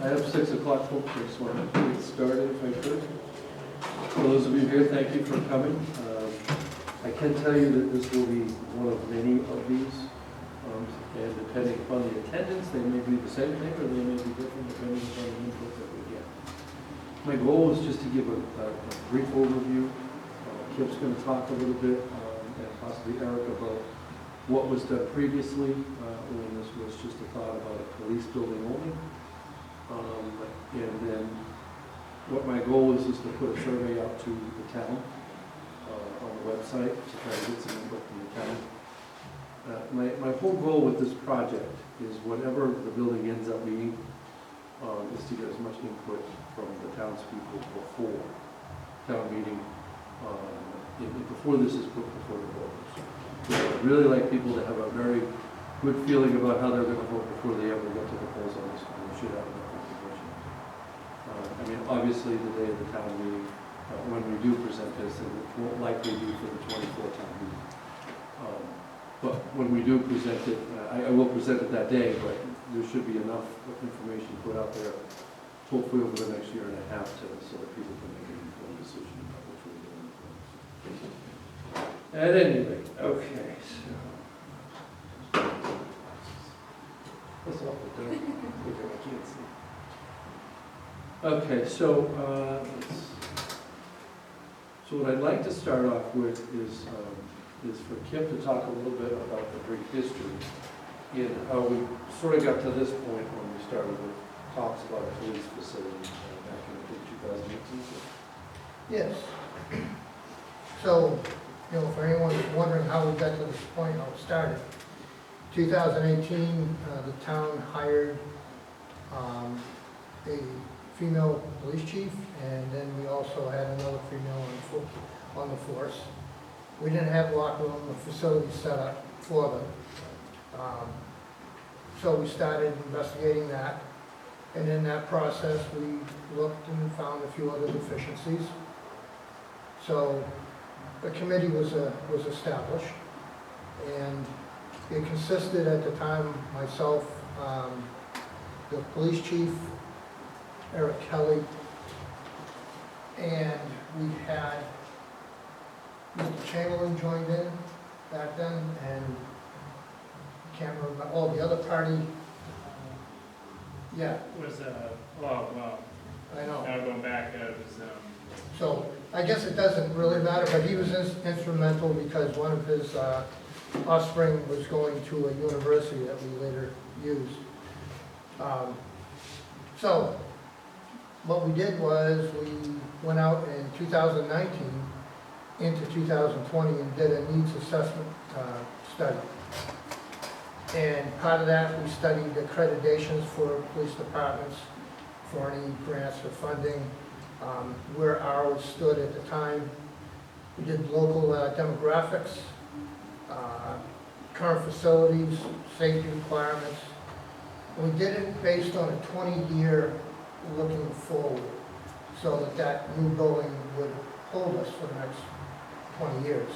I have 6 o'clock, folks. I just want to get started if I could. For those of you here, thank you for coming. I can tell you that this will be one of many of these, and depending upon the attendance, they may be the same thing or they may be different depending upon the input that we get. My goal is just to give a brief overview. Kip's going to talk a little bit, and possibly Eric, about what was done previously when this was just a thought about a police building only. And then what my goal is to put a survey out to the town on the website to try to get some input from the town. My whole goal with this project is whatever the building ends up being is to get as much input from the townspeople before town meeting, before this is put before the voters. So I'd really like people to have a very good feeling about how they're going to vote before they ever get to the polls on this one. We should have enough information. I mean, obviously, the day of the town meeting, when we do present this, and it won't likely be for the 24th town meeting. But when we do present it, I will present it that day, but there should be enough information put out there, hopefully over the next year and a half, so that people can make an informed decision about which we're doing. At any rate, okay, so. What's up with that? I can't see. Okay, so so what I'd like to start off with is for Kip to talk a little bit about the brief history and how we sort of got to this point when we started with talks about a police facility back in 2018. Yes. So, you know, for anyone who's wondering how we got to this point, how it started. 2018, the town hired a female police chief, and then we also had another female on the force. We didn't have locker room or facility set up for them. So we started investigating that, and in that process we looked and found a few other deficiencies. So a committee was established, and it consisted at the time myself, the police chief, Eric Kelly, and we had Mr. Chamberlain joined in back then, and can't remember, oh, the other party, yeah. Was, well, I know. now going back, it was, So I guess it doesn't really matter, but he was instrumental because one of his offspring was going to a university that we later used. So what we did was we went out in 2019 into 2020 and did a needs assessment study. And part of that, we studied accreditations for police departments for any grants or funding, where ours stood at the time. We did local demographics, current facilities, safety requirements. And we did it based on a 20-year looking forward, so that that new building would hold us for the next 20 years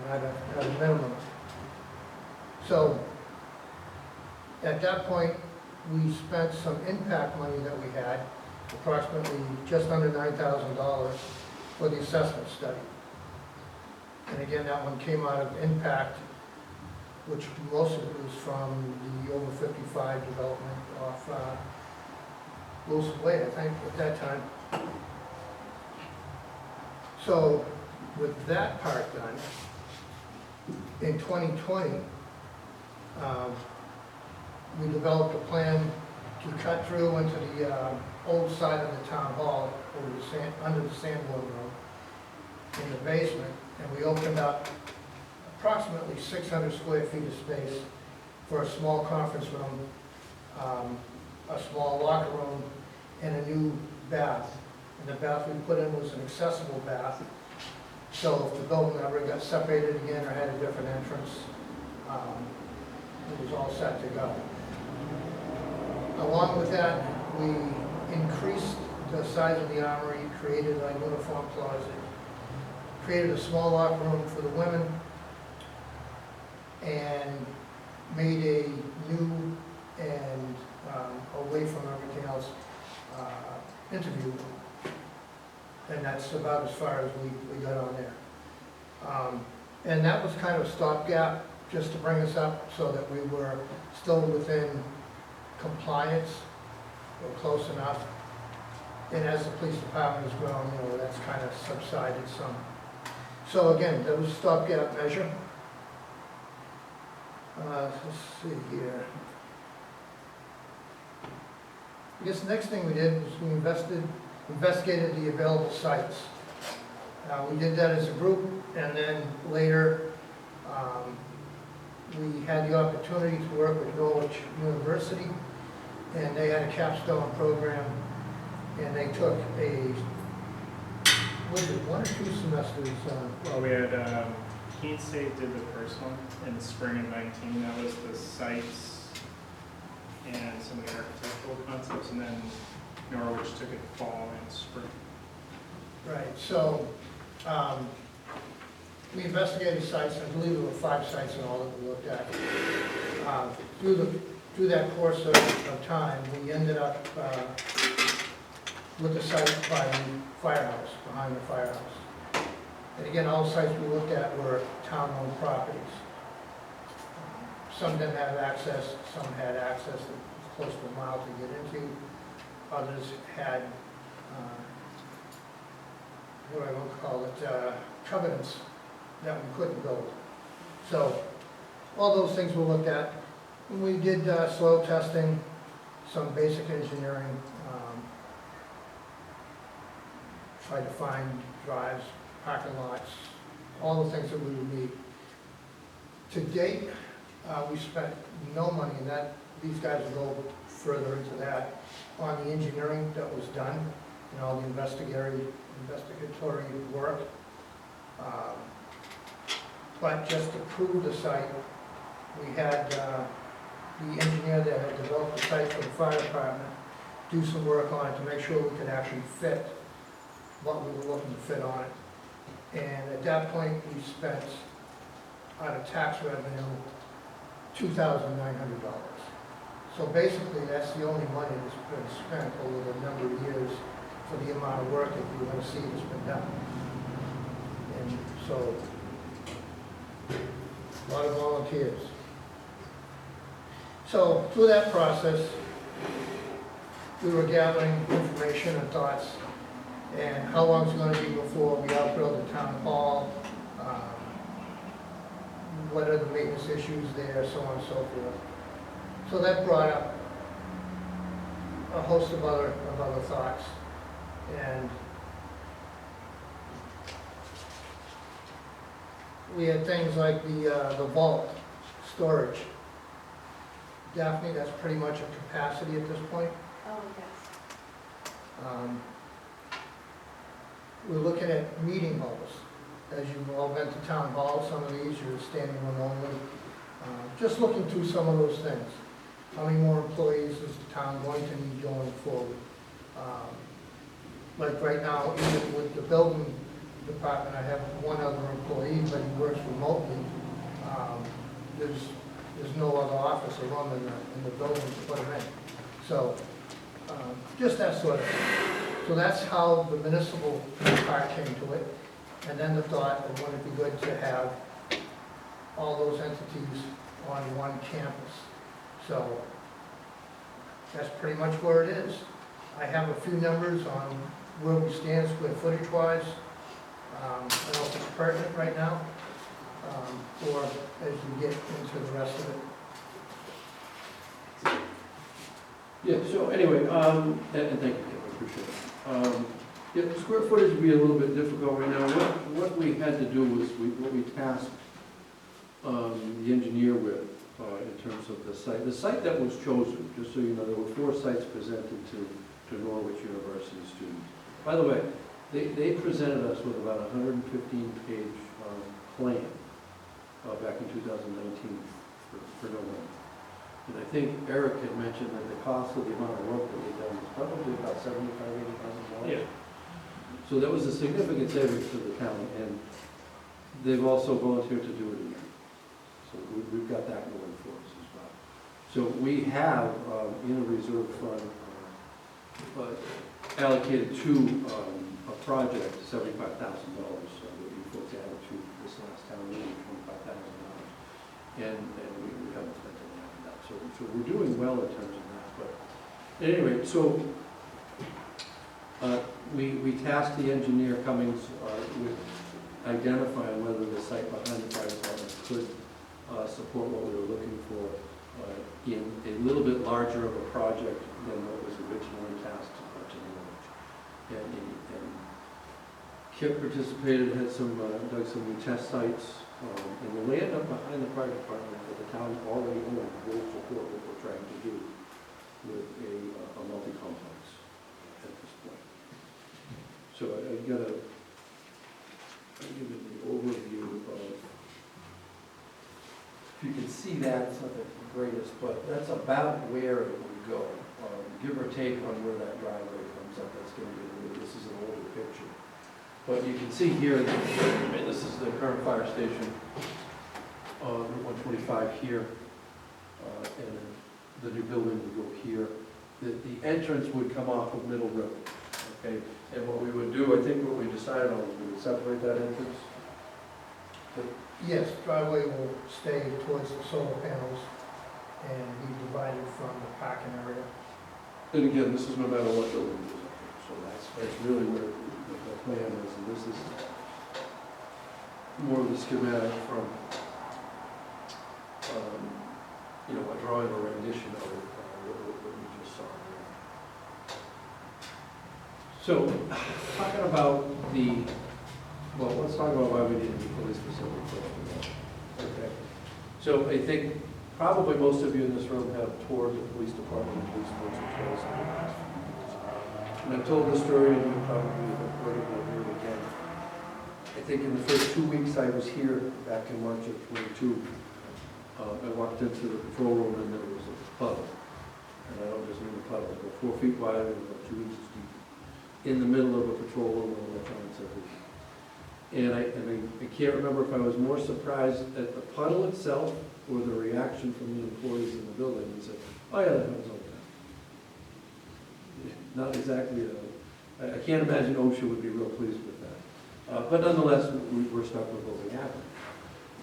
at a minimum. So at that point, we spent some impact money that we had, approximately just under $9,000 for the assessment study. And again, that one came out of impact, which most of it was from the over 55 development off Wilson Way, I think, at that time. So with that part done, in 2020, we developed a plan to cut through into the old side of the town hall, over the under the sandboard room, in the basement, and we opened up approximately 600 square feet of space for a small conference room, a small locker room, and a new bath. And the bath we put in was an accessible bath, so if the building ever got separated again or had a different entrance, it was all set to go. Along with that, we increased the size of the armory, created a uniform closet, created a small locker room for the women, and made a new and away from everything else interview room. And that's about as far as we got on there. And that was kind of a stopgap, just to bring us up so that we were still within compliance, or close enough. And as the police department has grown, that's kind of subsided some. So again, that was a stopgap measure. Let's see here. I guess the next thing we did was we investigated the available sites. We did that as a group, and then later we had the opportunity to work with Norwich University, and they had a capstone program, and they took was it 1 or 2 semesters? Well, we had, Keene State did the first one in the spring of 19. That was the sites and some of the architectural concepts, and then Norwich took it fall and spring. Right, so we investigated sites, I believe there were 5 sites in all that we looked at. Through that course of time, we ended up with the site by the firehouse, behind the firehouse. And again, all the sites we looked at were town-owned properties. Some didn't have access, some had access that was close to a mile to get into. Others had, what I would call it, covenants that we couldn't build. So all those things were looked at. And we did soil testing, some basic engineering, tried to find drives, parking lots, all the things that we would need. To date, we spent no money in that. These guys will go further into that on the engineering that was done and all the investigatory work. But just to prove the site, we had the engineer that had developed the site for the fire department do some work on it to make sure we could actually fit what we were looking to fit on it. And at that point, we spent, out of tax revenue, $2,900. So basically, that's the only money that's been spent over the number of years for the amount of work that you're going to see that's been done. And so, a lot of volunteers. So through that process, we were gathering information and thoughts, and how long it's going to be before we outbuild the town hall, what are the maintenance issues there, so on and so forth. So that brought up a host of other thoughts, and we had things like the vault storage. Daphne, that's pretty much a capacity at this point. Oh, yes. We're looking at meeting halls. As you've all been to town hall, some of these are standing room only. Just looking through some of those things. How many more employees is the town going to need going forward? Like right now, even with the building department, I have one other employee, but he works remotely. There's no other office or room in the building to put him in. So, just that sort of thing. So that's how the municipal part came to it. And then the thought of wouldn't it be good to have all those entities on one campus. So that's pretty much where it is. I have a few numbers on where we stand square footage wise. I don't know if it's pertinent right now, or get into the rest of it. Yeah, so anyway, and thank you, Kim, I appreciate it. Yeah, the square footage would be a little bit difficult right now. What we had to do was, what we tasked the engineer with in terms of the site. The site that was chosen, just so you know, there were 4 sites presented to Norwich University students. By the way, they presented us with about a 115-page plan back in 2019 for November. And I think Eric had mentioned that the cost of the amount of work that we've done was probably about $75,000, $80,000. Yeah. So that was a significant savings to the town, and they've also volunteered to do it again. So we've got that going for us as well. So we have, in a reserve fund, allocated to a project, $75,000, that you folks added to this last town meeting, $25,000. And we haven't spent any on that. So we're doing well in terms of that. But at any rate, so we tasked the engineer Cummings with identifying whether the site behind the fire department could support what we were looking for in a little bit larger of a project than what was originally tasked to the village. And Kip participated, had some, dug some new test sites, and the land up behind the fire department that the town already owned will support what we're trying to do with a multi-complex at this point. So I got a, I'll give it the overview of, if you can see that, it's not the greatest, but that's about where it would go, give or take on where that driveway comes up. That's going to be, this is an older picture. But you can see here, this is the current fire station, Route 125 here, and the new building would go here. The entrance would come off of Middle Road, okay? And what we would do, I think what we decided on, was we would separate that entrance. Yes, driveway will stay towards the solar panels and be divided from the parking area. And again, this is no matter what building it is, so that's really where the plan is, and this is more of the schematic from, you know, a drawing or rendition of it, what we just saw. So, talking about well, let's talk about why we need the police facility first. Okay. So I think probably most of you in this room have toured the police department and police force or twice in the past few years. And I've told this story, and you probably have heard it, we'll hear it again. I think in the first 2 weeks I was here, back in March of 22, I walked into the patrol room and there was a puddle. And I don't just mean a puddle, it was 4 feet wide and about 2 inches deep. In the middle of a patrol room with electronics everywhere. And I can't remember if I was more surprised at the puddle itself or the reaction from the employees in the building and said, oh yeah, that was okay. Not exactly, I can't imagine OSHA would be real pleased with that. But nonetheless, we're stuck with what we have.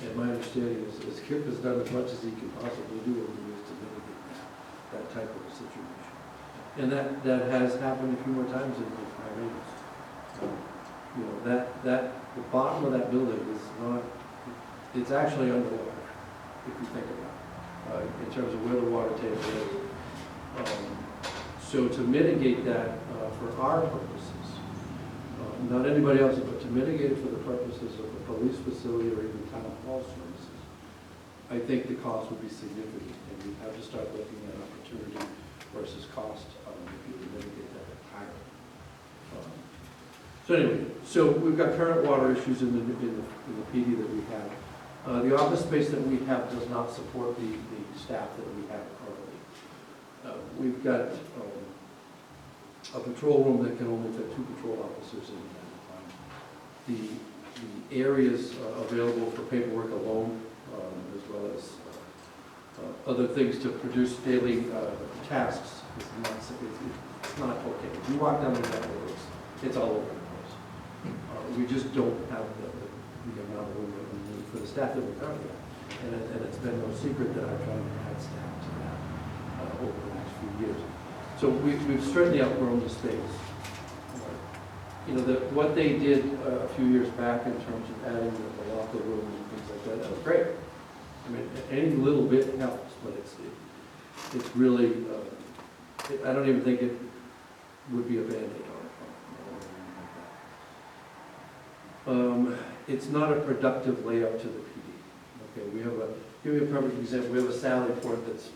And my understanding is Kip has done as much as he can possibly do over the years to mitigate that type of a situation. And that has happened a few more times in 5 years. You know, the bottom of that building is not, it's actually underwater, if you think about it, in terms of where the water table is. So to mitigate that for our purposes, not anybody else's, but to mitigate it for the purposes of the police facility or even town hall services, I think the cost would be significant, and you have to start looking at opportunity versus cost if you mitigate that entirely. So anyway, so we've got current water issues in the PD that we have. The office space that we have does not support the staff that we have currently. We've got a patrol room that can only fit 2 patrol officers in at a time. The areas available for paperwork alone, as well as other things to produce daily tasks, it's not okay. If you walk down the network, it's all over. We just don't have the amount of room that we need for the staff that we currently have. And it's been no secret that I've tried to add staff to that over the next few years. So we've certainly outgrown the space. You know, what they did a few years back in terms of adding the locker room and things like that, that was great. I mean, any little bit helps, but it's really, I don't even think it would be a Band-Aid on it. It's not a productive layout to the PD. Okay, we have give you a perfect example, we have a sally port that's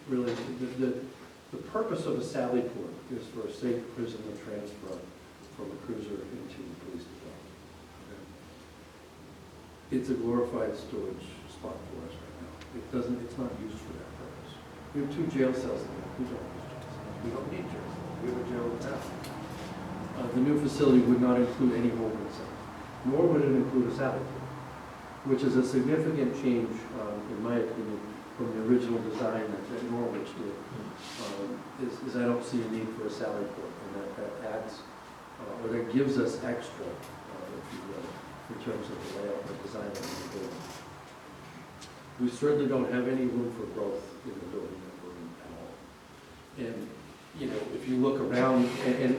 really, the purpose of a sally port is for a safe prisoner transfer from a cruiser into the police department. Okay? It's a glorified storage spot for us right now. It's not used for that purpose. We have 2 jail cells in there. We don't use jail cells. We don't need jail cells. We have a jail now. The new facility would not include any holding cells, nor would it include a sally port, which is a significant change, in my opinion, from the original design that Norwich did. Is I don't see a need for a sally port, and that adds, or that gives us extra, if you will, in terms of the layout and design of the building. We certainly don't have any room for growth in the building that we're in at all. And, you know, if you look around, and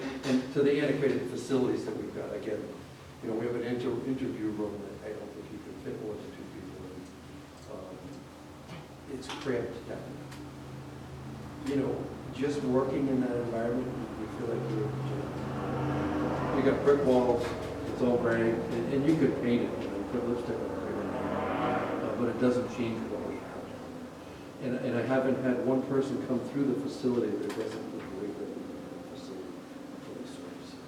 to the antiquated facilities that we've got, again, you know, we have an interview room that I don't think you can fit more than 2 people in. It's cramped down there. You know, just working in that environment, you feel like you're in jail. You got brick walls, it's all gray, and you could paint it, you know, put lipstick on it, but it doesn't change what we have down there. And I haven't had one person come through the facility that doesn't agree with the facility for these services.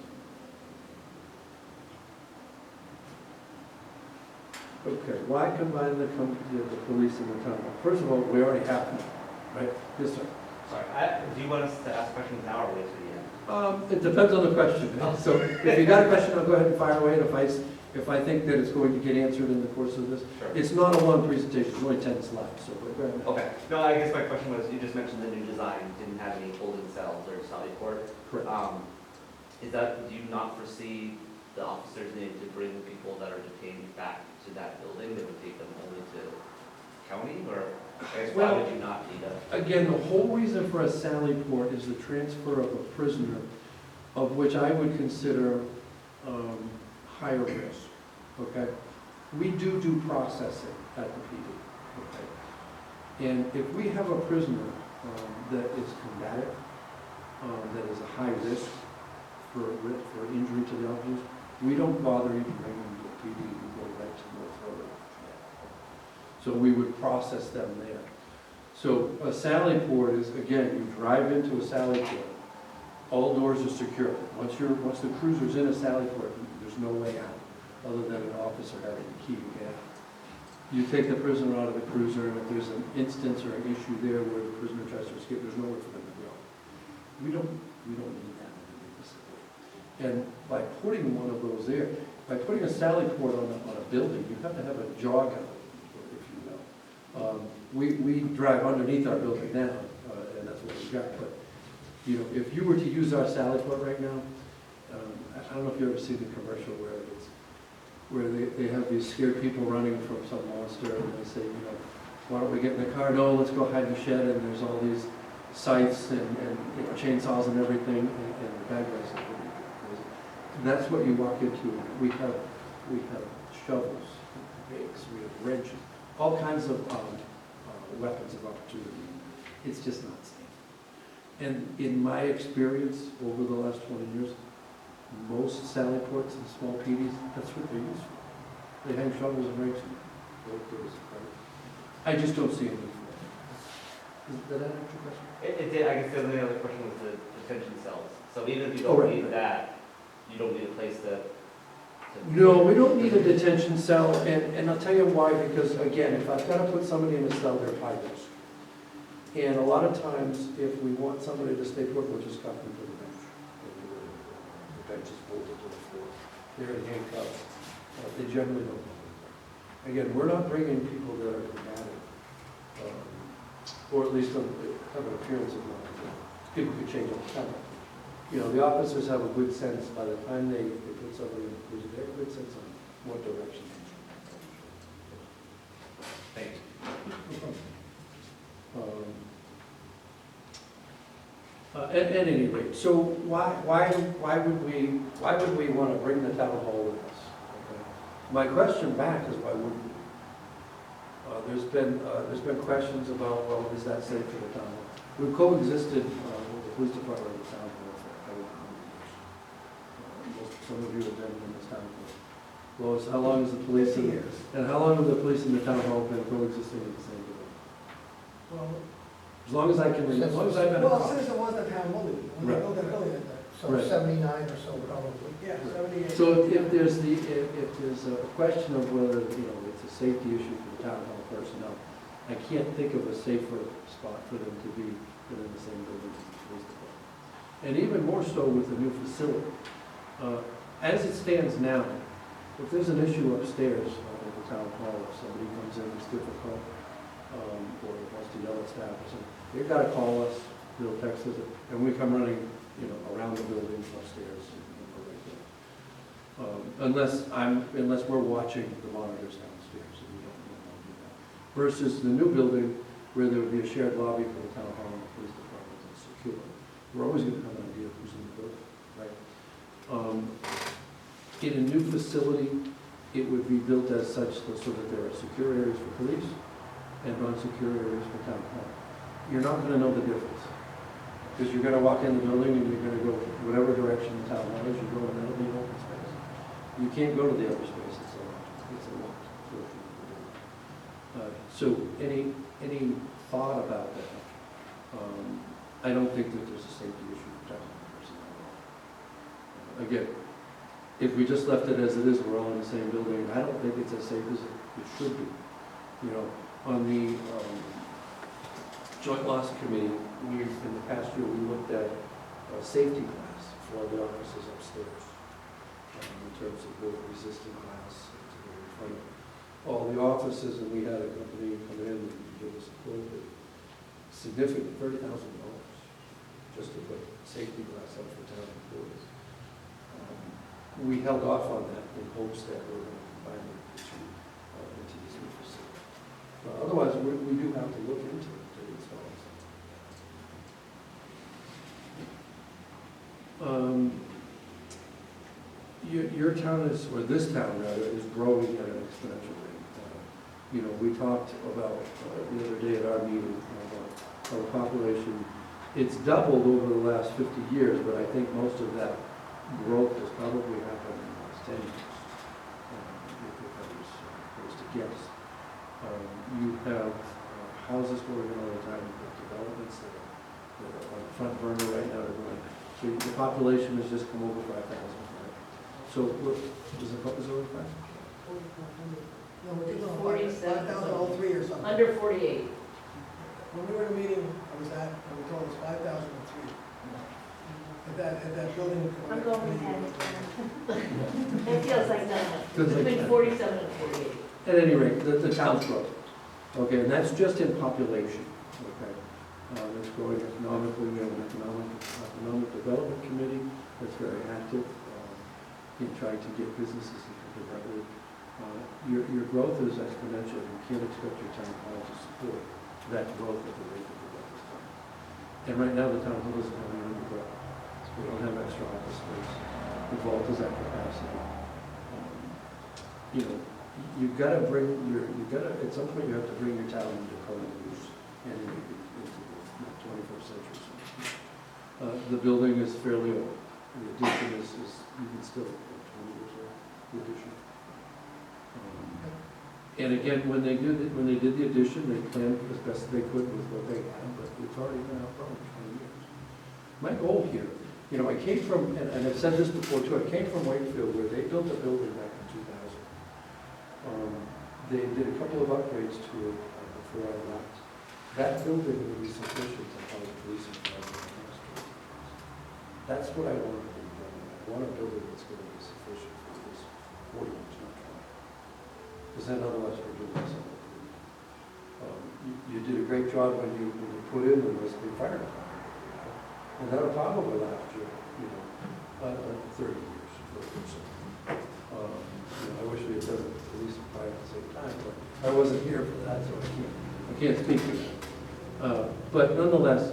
Okay, why combine the police and the town? First of all, we already have them, right? Yes, sir. Sorry, do you want us to ask questions now or wait till the end? It depends on the question. So if you got a question, I'll go ahead and fire away. And if I think that it's going to get answered in the course of this, Sure. it's not a long presentation. There's only 10 slides. So go ahead. Okay. No, I guess my question was, you just mentioned the new design didn't have any holding cells or sally port. Correct. Do you not foresee the officers needing to bring people that are detained back to that building? They would take them only to county, or I guess why Well, would you not need a? Again, the whole reason for a sally port is the transfer of a prisoner, of which I would consider higher risk. Okay, we do processing at the PD. Okay, and if we have a prisoner that is combative, that is a high risk for injury to the officers, we don't bother even bringing them to the PD. We go right to North Florida. So we would process them there. So a sally port is, again, you drive into a sally port, all doors are secure. Once the cruiser's in a sally port, there's no way out, other than an officer having the key to get out. You take the prisoner out of the cruiser, and if there's an instance or an issue there where the prisoner tries to escape, there's nowhere for them to go. We don't need that in a big facility. And by putting one of those there, by putting a sally port on a building, you have to have a jog out, if you will. We drive underneath our building now, and that's what we've got. But you know, if you were to use our sally port right now, I don't know if you ever see the commercial where they have these scared people running from some monster, and they say, you know, why don't we get in the car? No, let's go hide in the shed, and there's all these scythes and you know, chainsaws and everything, and the bad guys are pretty crazy. And that's what you walk into. We have shovels, rakes, we have wrenches, all kinds of weapons of opportunity. It's just not safe. And in my experience over the last 20 years, most sally ports and small PDs, that's what they're used for. They hang shovels and rakes. I just don't see a need for it. Did that answer your question? It did. I guess the only other question was the detention cells. So even if you Oh, don't right, need right. that, you don't need a place to. No, we don't need a detention cell, and I'll tell you why, because again, if I've got to put somebody in a cell, they're high risk. And a lot of times, if we want somebody to stay put, we'll just cuff them to the bench. The bench is bolted to the floor. They're in handcuffs. They generally don't go anywhere. Again, we're not bringing people that are combative, or at least have an appearance of not. People could change all the time. You know, the officers have a good sense, by the time they put somebody in the cruiser, they have a good sense on what direction they should go. Thank you. At any rate, so why would we want to bring the town hall with us? Okay. My question back is why wouldn't we? There's been questions about, well, is that safe for the town hall? We've coexisted with the police department and the town hall for over 100 years. Some of you have been in this town for, Lois, how long has the police and, how long have the police and the town hall been coexisting in the same building? Well, As long as I can remember, as long as I've been a well, cop. since it was the town building, when they Right. built that building, at that, So Right. 79 or so probably. yeah, 78. So if there's if there's a question of whether, it's a safety issue for the town hall personnel, I can't think of a safer spot for them to be than in the same building as the police department. And even more so with the new facility. As it stands now, if there's an issue upstairs at the town hall, if somebody comes in that's difficult, or wants to yell at staff or something, they've got to call us, they'll text us, and we come running, around the building upstairs and go right there. Unless we're watching the monitors downstairs, and we don't do that. Versus the new building, where there would be a shared lobby for the town hall and the police department and secure. We're always going to have an idea of who's in the building, right? In a new facility, it would be built as such so that there are secure areas for police and non-secure areas for town hall. You're not going to know the difference. Because you're going to walk in the building and you're going to go whatever direction the town hall is, you go and that'll be an open space. You can't go to the other space, it's a locked portion of the building. So any thought about that? I don't think that there's a safety issue for town hall personnel. Again, if we just left it as it is, we're all in the same building, I don't think it's as safe as it should be. On the Joint Loss Committee, in the past year, we looked at safety glass for the offices upstairs, in terms of both resistant glass to go in front of all the offices, and we had a company come in and give us a quote that significant, $30,000, just to put safety glass up for town employees. We held off on that in hopes that we were going to combine the two into this new facility. Otherwise, we do have to look into it to install something. Your town is, or this town rather, is growing at an exponential rate. We talked about the other day at our meeting about our population. It's doubled over the last 50 years, but I think most of that growth has probably happened in the last 10 years, if I was to guess. You have houses going on all the time, you have developments that are on the front burner right now. So the population has just come over 5,000, right? So what, is it over 5? No, we're thinking of 47. 5,003 or something. Under 48. When we were in a meeting, I was at, and we told us 5,003. At that building. I'm going with that. It feels like that. Feels like Between that. 47 and 48. At any rate, the town's growth. Okay, and that's just in population, okay? It's growing economically. We have an economic development committee that's very active in trying to get businesses into Brentwood. Your growth is exponential. You can't expect your town hall to support that growth at the rate that we're at this time. And right now, the town hall doesn't have any room to grow. We don't have extra office space. The vault is at capacity. You've got to at some point you have to bring your town into current use and into the 21st century. The building is fairly old. The addition is even still 20 years old, the addition. And again, when they did the addition, they planned as best they could with what they had, but it's already been outgrown for 20 years. My goal here, I came from, and I've said this before too, I came from Wakefield where they built a building back in 2000. They did a couple of upgrades to it before I left. That building would be sufficient to house police and fire for the next 20 years. That's what I want to do. I want a building that's going to be sufficient for this 40 years, not 20. Because then otherwise we're doing something. You did a great job when you put in the Municiple fire department. And that'll probably last you, 30 years. I wish we had done the police and fire at the same time, but I wasn't here for that, so I can't speak to that. But nonetheless,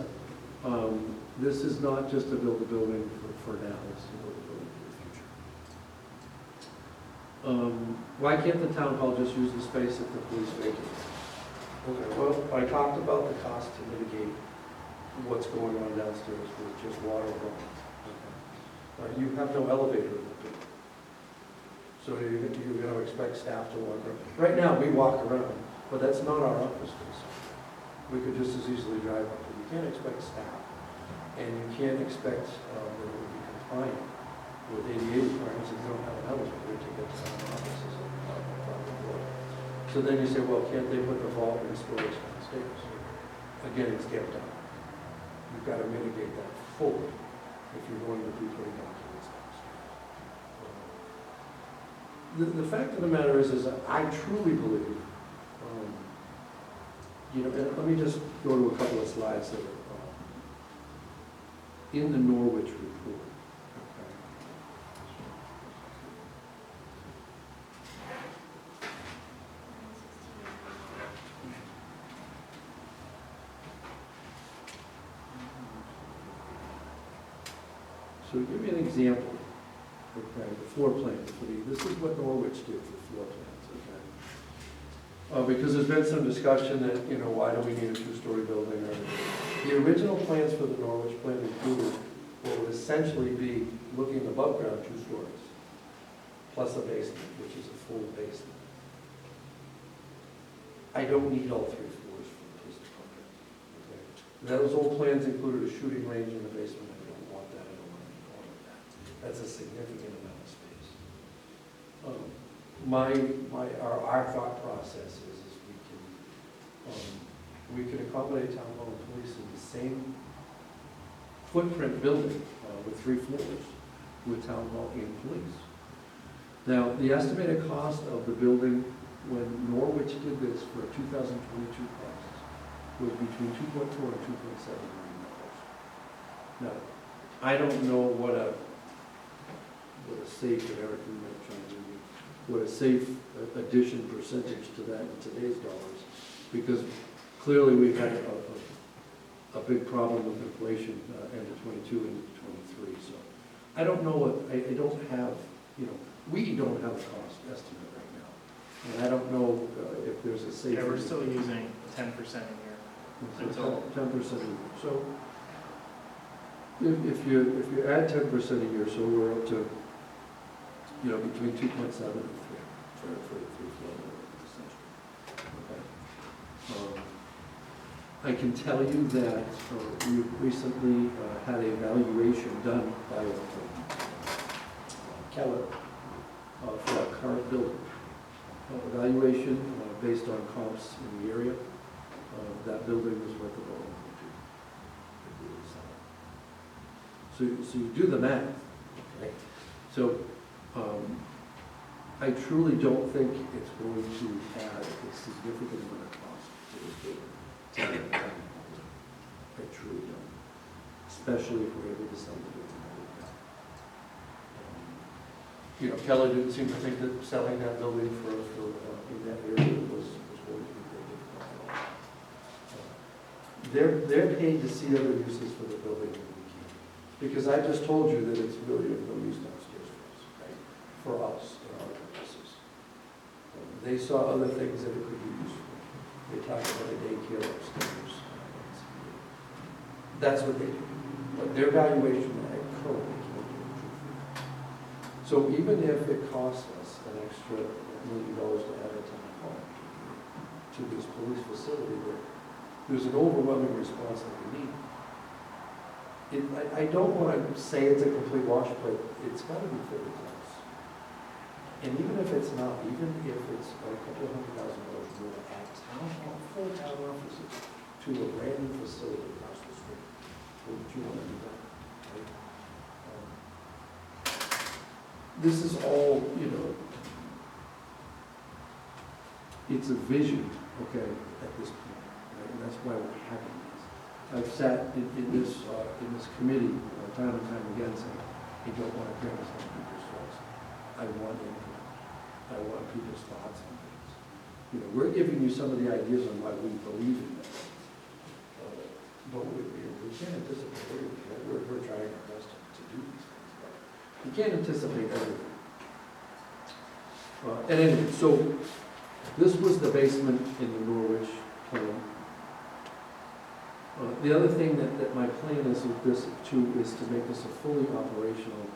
this is not just to build a building for now, it's to build a building for the future. Why can't the town hall just use the space if the police vacate? Okay, well, I talked about the cost to mitigate what's going on downstairs with just water running. Okay. You have no elevator in the building. So you're gonna expect staff to walk around. Right now, we walk around, but that's not our office space. We could just as easily drive up, but you can't expect staff. And you can't expect that it would be compliant with ADA requirements if you don't have an elevator to get to our offices on the floor. So then you say, well, can't they put the vault and storage downstairs? Again, it's kept down. You've got to mitigate that fully if you're going to be putting documents downstairs. The fact of the matter is that I truly believe, and let me just go to a couple of slides that are in the Norwich report. Okay. So to give you an example, okay, the floor plans for this is what Norwich did for floor plans, okay? Because there's been some discussion that, why do we need a two-story building? Or the original plans for the Norwich plan included what would essentially be looking above ground 2 stories, plus a basement, which is a full basement. I don't need all 3 floors for the police department. Okay? Those old plans included a shooting range in the basement. I don't want that. I don't want any more of that. That's a significant amount of space. Our thought process is we can accommodate town hall and police in the same footprint building with 3 floors with town hall and police. Now, the estimated cost of the building when Norwich did this for 2022 costs was between $2.4 and $2.7 million. Now, I don't know what a safe, and Eric, you might try to do, what a safe addition percentage to that in today's dollars, because clearly we've had a big problem with inflation end of 22 and 23. So I don't know what, I don't have, we don't have a cost estimate right now. And I don't know if there's a safe. Yeah, we're still using 10% a year. Until 10% a year. So if you add 10% a year, so we're up to, between 2.7 and 3 for the 3 floor essentially. Okay. I can tell you that we recently had a valuation done by Keller for our current building. Evaluation based on comps in the area. That building was worth about $1.2 million. So you do the math. Okay? So I truly don't think it's going to add a significant amount of cost to this building. I truly don't. Especially if we're able to sell the building. Keller didn't seem to think that selling that building for in that area was going to be very difficult at all. They're paid to see other uses for the building than we can. Because I just told you that it's really of no use downstairs for us, right? For us, and our purposes. They saw other things that it could be used for. They talked about a daycare upstairs. That's what they do. But their valuation, I currently can't do it. So even if it costs us an extra $1 million to add a town hall to this police facility, there's an overwhelming response that we need. I don't want to say it's a complete wash, but it's got to be fairly close. And even if it's not, even if it's a couple of $100,000 more to add town hall, 4 town offices to a brand new facility across the street, wouldn't you want to do that? Right? This is all, it's a vision, okay, at this point, right? And that's why we're having this. I've sat in this committee time and time again saying, I don't want to cram this on people's thoughts. I want input. I want people's thoughts on things. We're giving you some of the ideas on why we believe in this. But we can't anticipate everything. We're trying our best to do these things. But you can't anticipate everything. And anyway, so this was the basement in the Norwich plan. The other thing that my plan is with this too is to make this a fully operational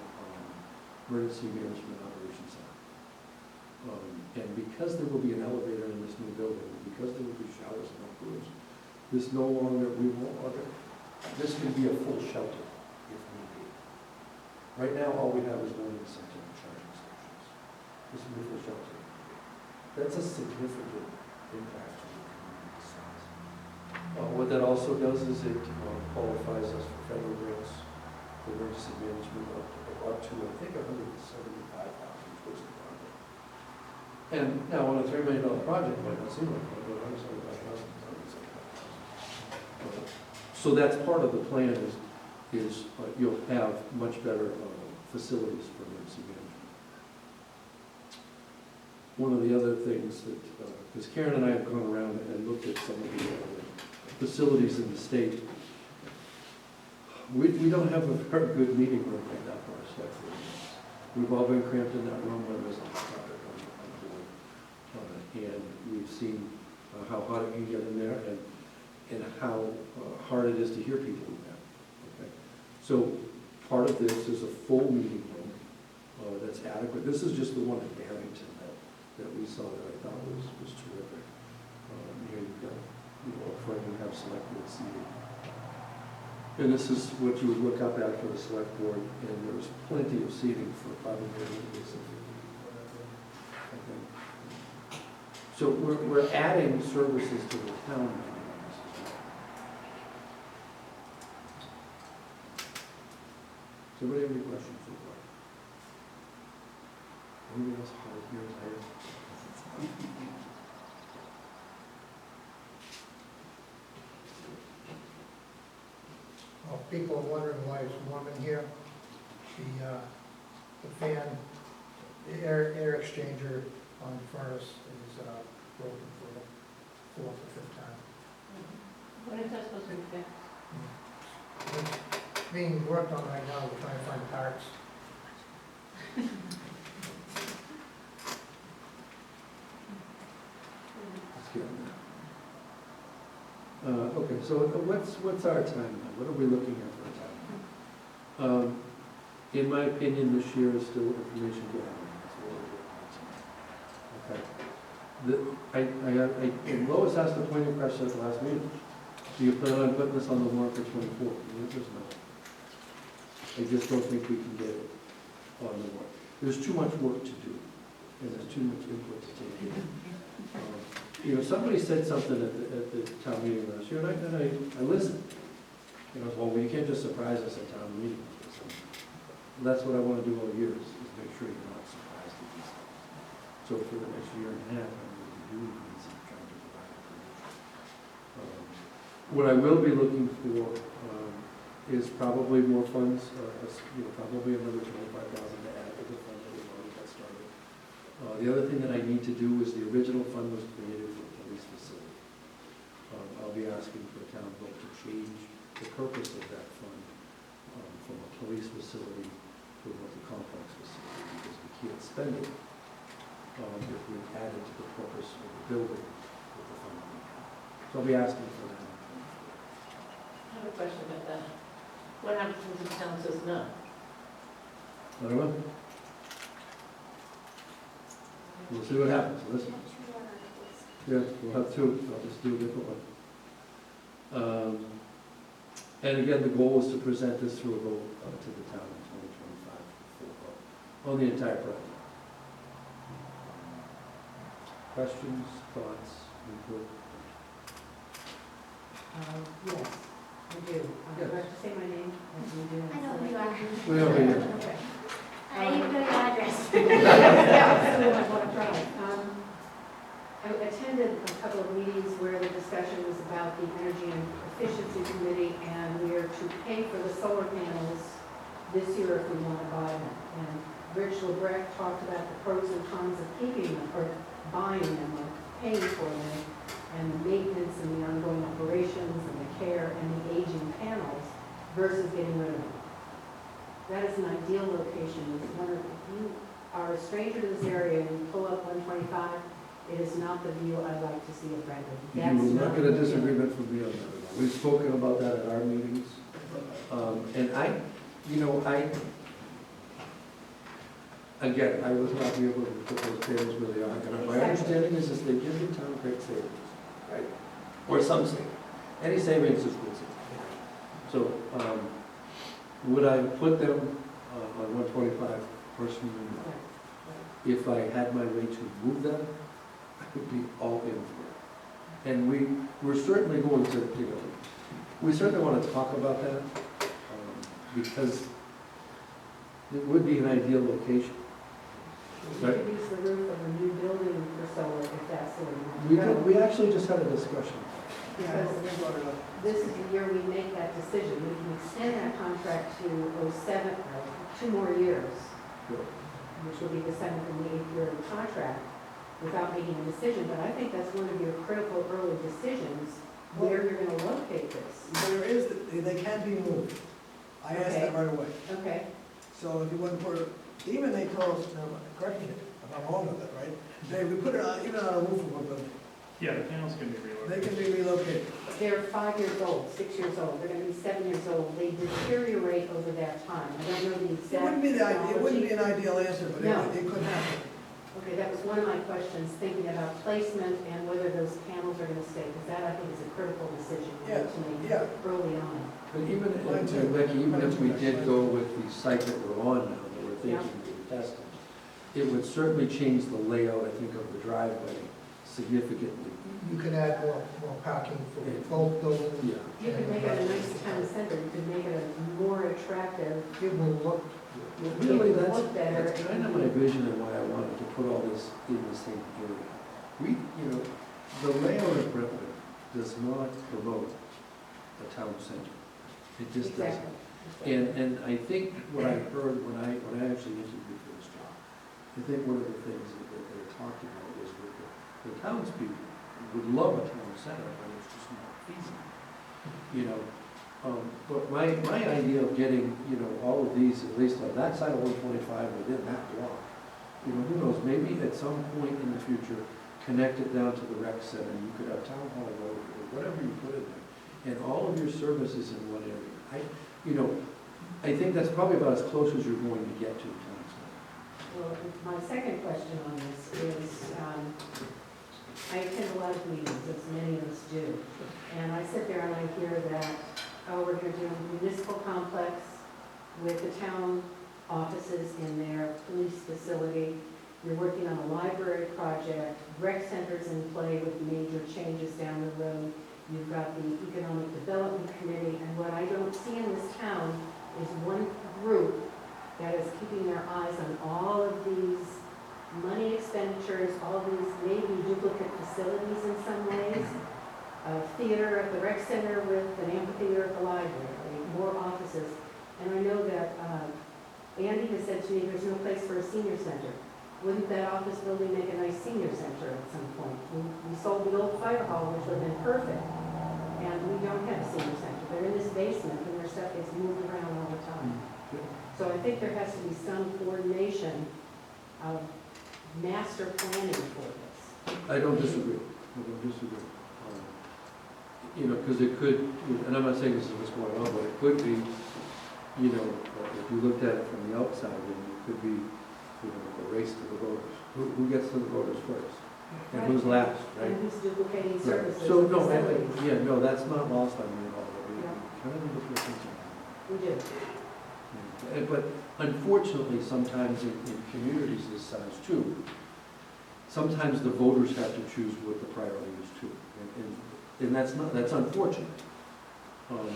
emergency management operations center. And because there will be an elevator in this new building, because there will be showers and rooms, this no longer, this can be a full shelter if need be. Right now, all we have is learning center and charging stations. This will be a full shelter. That's a significant impact to the community size. What that also does is it qualifies us for federal grants for emergency management up to, I think, $175,000 towards the project. And now, on a $3 million project, it might not seem like it, but $175,000 is $175,000. So that's part of the plan is you'll have much better facilities for emergency management. One of the other things that, because Karen and I have gone around and looked at some of the facilities in the state, we don't have a very good meeting room right now for our select board meetings. We've all been cramped in that room when there's a topic on board. And we've seen how hot it can get in there and how hard it is to hear people in there. Okay? So part of this is a full meeting room that's adequate. This is just the one at Barrington that we saw that I thought was terrific. Here you've got, up front you have select board seating. And this is what you would look up at for the select board, and there's plenty of seating for probably maybe 50 whatever. Okay. So we're adding services to the town now. Does anybody have any questions so far? Anybody else hard here is hard? Well, people are wondering why it's warm in here. The fan, the air exchanger on the furnace is broken for the fourth or fifth time. When is that supposed to be fixed? It's being worked on right now, we're trying to find parts. Let's get on that. Okay, so what's our timeline? What are we looking at for a timeline? In my opinion, this year is still information gathering. That's what we're doing. Okay. And Lois asked the pointing question at the last meeting. Do you plan on putting this on the warrant for 24? The answer is no. I just don't think we can get it on the warrant. There's too much work to do, and there's too much input to take in. Somebody said something at the town meeting last year, and I listened. Well, you can't just surprise us at town meeting. That's what I want to do all year, is make sure you're not surprised at these things. So for the next year and a half, I'm going to be doing these and trying to provide information. What I will be looking for is probably more funds, probably another $25,000 to add to the fund that we've already got started. The other thing that I need to do is the original fund was created for a police facility. I'll be asking for a town vote to change the purpose of that fund from a police facility to a multi-complex facility, because we can't spend it if we add it to the purpose of the building with the fund we have. So I'll be asking for that. I have a question about that. What happens if the town says no? I don't know. We'll see what happens. Listen. Yeah, we'll have two. I'll just do a different one. And again, the goal is to present this through a vote to the town in 2025 on the entire project. Questions, thoughts, input? Yes, I do. Yes. Do I have to say my name? I know who you are. We over here. Okay. I need to know your address. Yeah, so I want to try. I attended a couple of meetings where the discussion was about the Energy and Efficiency Committee, and we are to pay for the solar panels this year if we want to buy them. And Rich LeBrecq talked about the pros and cons of keeping them, or buying them, or paying for them, and the maintenance and the ongoing operations and the care and the aging panels versus getting rid of them. That is an ideal location. If you are a stranger to this area and you pull up 125, It is not the view I like to see of Brentwood. You That's will not get a the view. disagreement from me on that. We've spoken about that at our meetings. And again, I was not able to put those tables where they are. And my understanding is they give the town great savings, right? Or some savings. Any savings is good savings. So, would I put them on 125 personally? No. If I had my way to move them, I would be all in for it. And we're certainly going to, we certainly want to talk about that, because it would be an ideal location. You could use the roof of a new building for solar if that's the way We you want to go. we actually just had a discussion. Yeah, we brought it up. This is the year we make that decision. We can extend that contract to 07, 2 more years, which will be the 7th and the 8th year of the contract, without making a decision. But I think that's one of your critical early decisions, where you're going to locate this. There is, they can be moved. I asked that right away. Okay, So if you wouldn't put it, even they told us, correct me if I'm wrong with it, right? We put it on, even on a roof of a building, Yeah, the panels can be they relocated. can be relocated. they're 5 years old, 6 years old, they're going to be 7 years old. They deteriorate over that time. I don't know the It exact wouldn't be it wouldn't be technology. an ideal answer, but No. it could happen. Okay, that was one of my questions, thinking about placement and whether those panels are going to stay, because that I think is a critical decision we need to make Yeah. early on. But even, Mine too. Becky, even if we Mine too. did go with the site that we're on now, that we're thinking of testing, it would certainly change the layout, I think, of the driveway significantly. You can add more parking for both buildings. Yeah. You could make it a nice town center, you could make it a more attractive, It will look, Really, It would that's, look better that's kind of and- my vision and why I wanted to put all this in the same area. The layout of Brentwood does not promote a town center. It just doesn't. exactly. And I think what I heard when I actually interviewed for this job, I think one of the things that they talked about was that the townspeople would love a town center, but it's just not feasible. But my idea of getting, all of these, at least on that side of 125 within that block, who knows, maybe at some point in the future, connect it down to the rec center, you could have town hall road, or whatever you put in there, and all of your services in one area. I think that's probably about as close as you're going to get to the town center. Well, my second question on this is, I attend a lot of meetings, as many of us do, and I sit there and I hear that, we're going to do a municipal complex with the town offices in their police facility. You're working on a library project, rec centers in play with major changes down the road. You've got the Economic Development Committee, and what I don't see in this town is one group that is keeping their eyes on all of these money expenditures, all these maybe duplicate facilities in some ways. A theater at the rec center with an amphitheater at the library, more offices. And I know that Andy has said to me, there's no place for a senior center. Wouldn't that office building make a nice senior center at some point? We sold the old fire hall, which would have been perfect, and we don't have a senior center. They're in this basement, and their stuff gets moved around all the time. So I think there has to be some coordination of master planning for this. I don't disagree. Because it could, and I'm not saying this is what's going on, but it could be, if you looked at it from the outside, then it could be, a race to the voters. Who gets to the voters first? And who's last, right? And who's duplicating Right. services So, and no, facilities. that's not lost on me at all. We Yeah. kind of need to pay attention. We do. But unfortunately, sometimes in communities this size too, sometimes the voters have to choose what the priority is too. And that's unfortunate.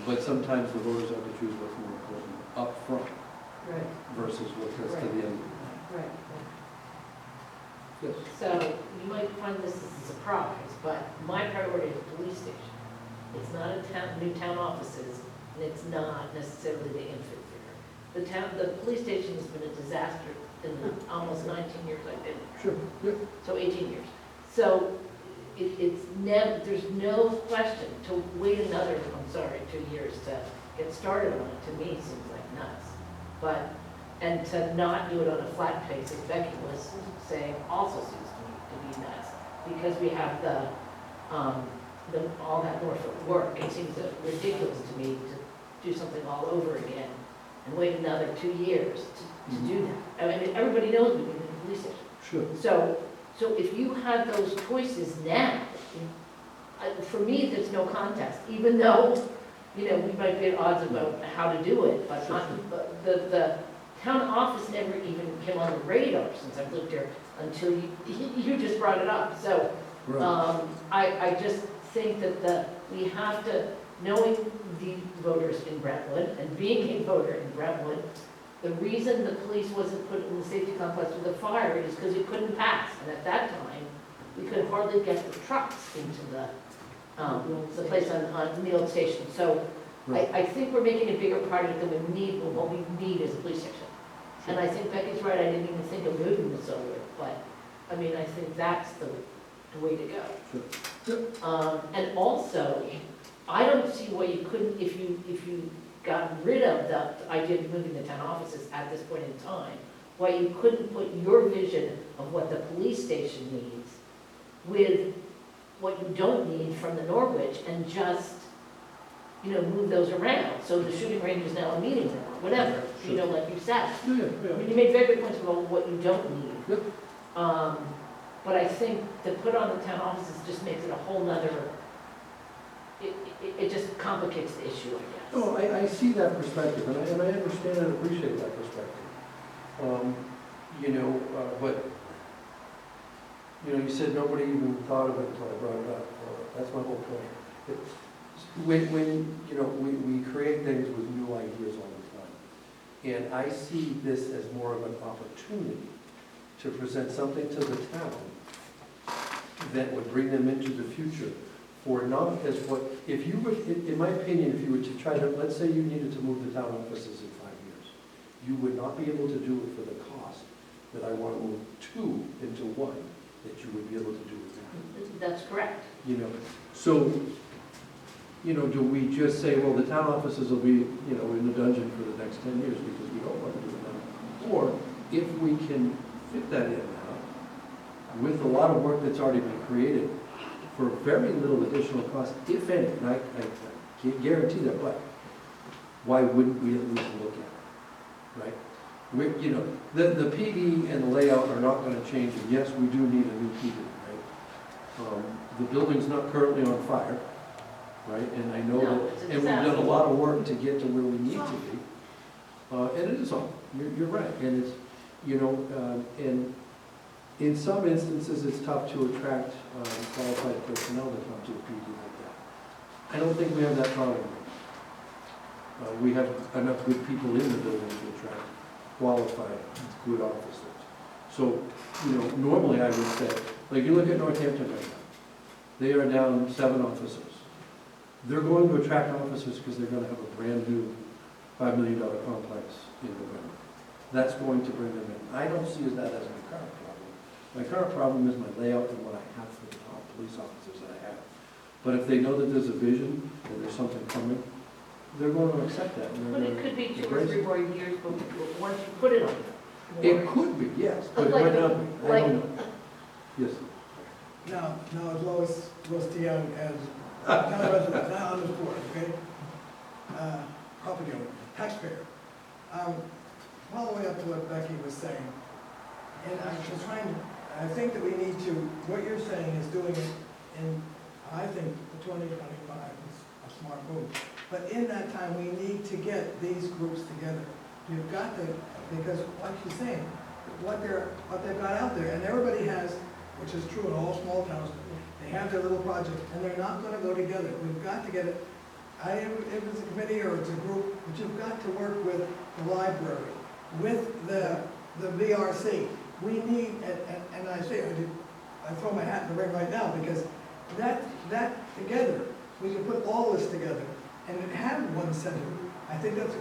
But sometimes the voters have to choose what's more important up front Right, versus what gets to the end. right. Yes. So you might find this as a surprise, but my priority is the police station. It's not new town offices, and it's not necessarily the amphitheater. The police station has been a disaster in the almost 19 years I've been there. Sure, yeah. So 18 years. So there's no question to wait another, 2 years to get started on it, to me, seems like nuts. And to not do it on a flat pace, as Becky was saying, also seems to me to be nuts. because we have all that Norfolk work, it seems ridiculous to me to do something all over again and wait another 2 years to do that. I mean, everybody knows we need a police station. Sure. So if you had those choices now, for me, there's no contest, even though, we might be at odds about how to do it, but the town office never even came on the radar since I've lived here until you just brought it up. So Right. I just think that we have to, knowing the voters in Brentwood and being a voter in Brentwood, the reason the police wasn't put in the safety complex with the fire is because it couldn't pass. And at that time, we could hardly get the trucks into the place on the old station. So Right. I think we're making a bigger project than we need, but what we need is a police station. And I think Becky's right, I didn't even think of moving the solar, but, I mean, I think that's the way to go. And also, I don't see why you couldn't, if you got rid of the idea of moving the town offices at this point in time, why you couldn't put your vision of what the police station needs with what you don't need from the Norwich and just, move those around. So the shooting range is now a meeting room, whatever, like you said. Yeah, I mean, you made very good points about what you don't need. Yep. But I think to put on the town offices just makes it a whole nother, it just complicates the issue, I guess. No, I see that perspective, and I understand and appreciate that perspective. But, you said nobody even thought of it until I brought it up. Well, that's my whole point. We create things with new ideas all the time. And I see this as more of an opportunity to present something to the town that would bring them into the future for not as what, if you would, in my opinion, if you were to try to, let's say you needed to move the town offices in 5 years, you would not be able to do it for the cost that I want to move 2 into 1, that you would be able to do it now. That's correct. So, do we just say, well, the town offices will be, in the dungeon for the next 10 years because we don't want to do it now? Or if we can fit that in now, with a lot of work that's already been created for very little additional cost, if any, and I can't guarantee that, but why wouldn't we at least look at it, right? The PD and the layout are not going to change, and yes, we do need a new PD, right? The building's not currently on fire, right? And I know No, that, it's a and we've done a disaster. lot of work to get to where we need to be. And it is on, you're right, and it's, and in some instances, it's tough to attract qualified personnel to come to a PD like that. I don't think we have that problem. We have enough good people in the building to attract qualified, good officers. So, normally I would say, like you look at Northampton right now, they are down 7 officers. They're going to attract officers because they're going to have a brand new $5 million complex in November. That's going to bring them in. I don't see that as my current problem. My current problem is my layout and what I have for the police officers that I have. But if they know that there's a vision and there's something coming, they're going to accept that. And But they're it going could be to 2 or embrace 3 it. more years, but once you put it on. It could be, yes, but it might not be. I don't know. Yes. Now, as Lois DeYoung as town resident, now on this board, okay? Property owner, taxpayer. Following up to what Becky was saying, and I'm just I think that we need to, what you're saying is doing it in, I think the 2025 is a smart move. But in that time, we need to get these groups together. You've got to, because like she's saying, what they've got out there, and everybody has, which is true in all small towns, they have their little projects, and they're not gonna go together. We've got to get it, if it's a committee or it's a group, but you've got to work with the library, with the VRC. We need, and I say, I throw my hat in the ring right now, because that together, we can put all this together and have one center. I think that's,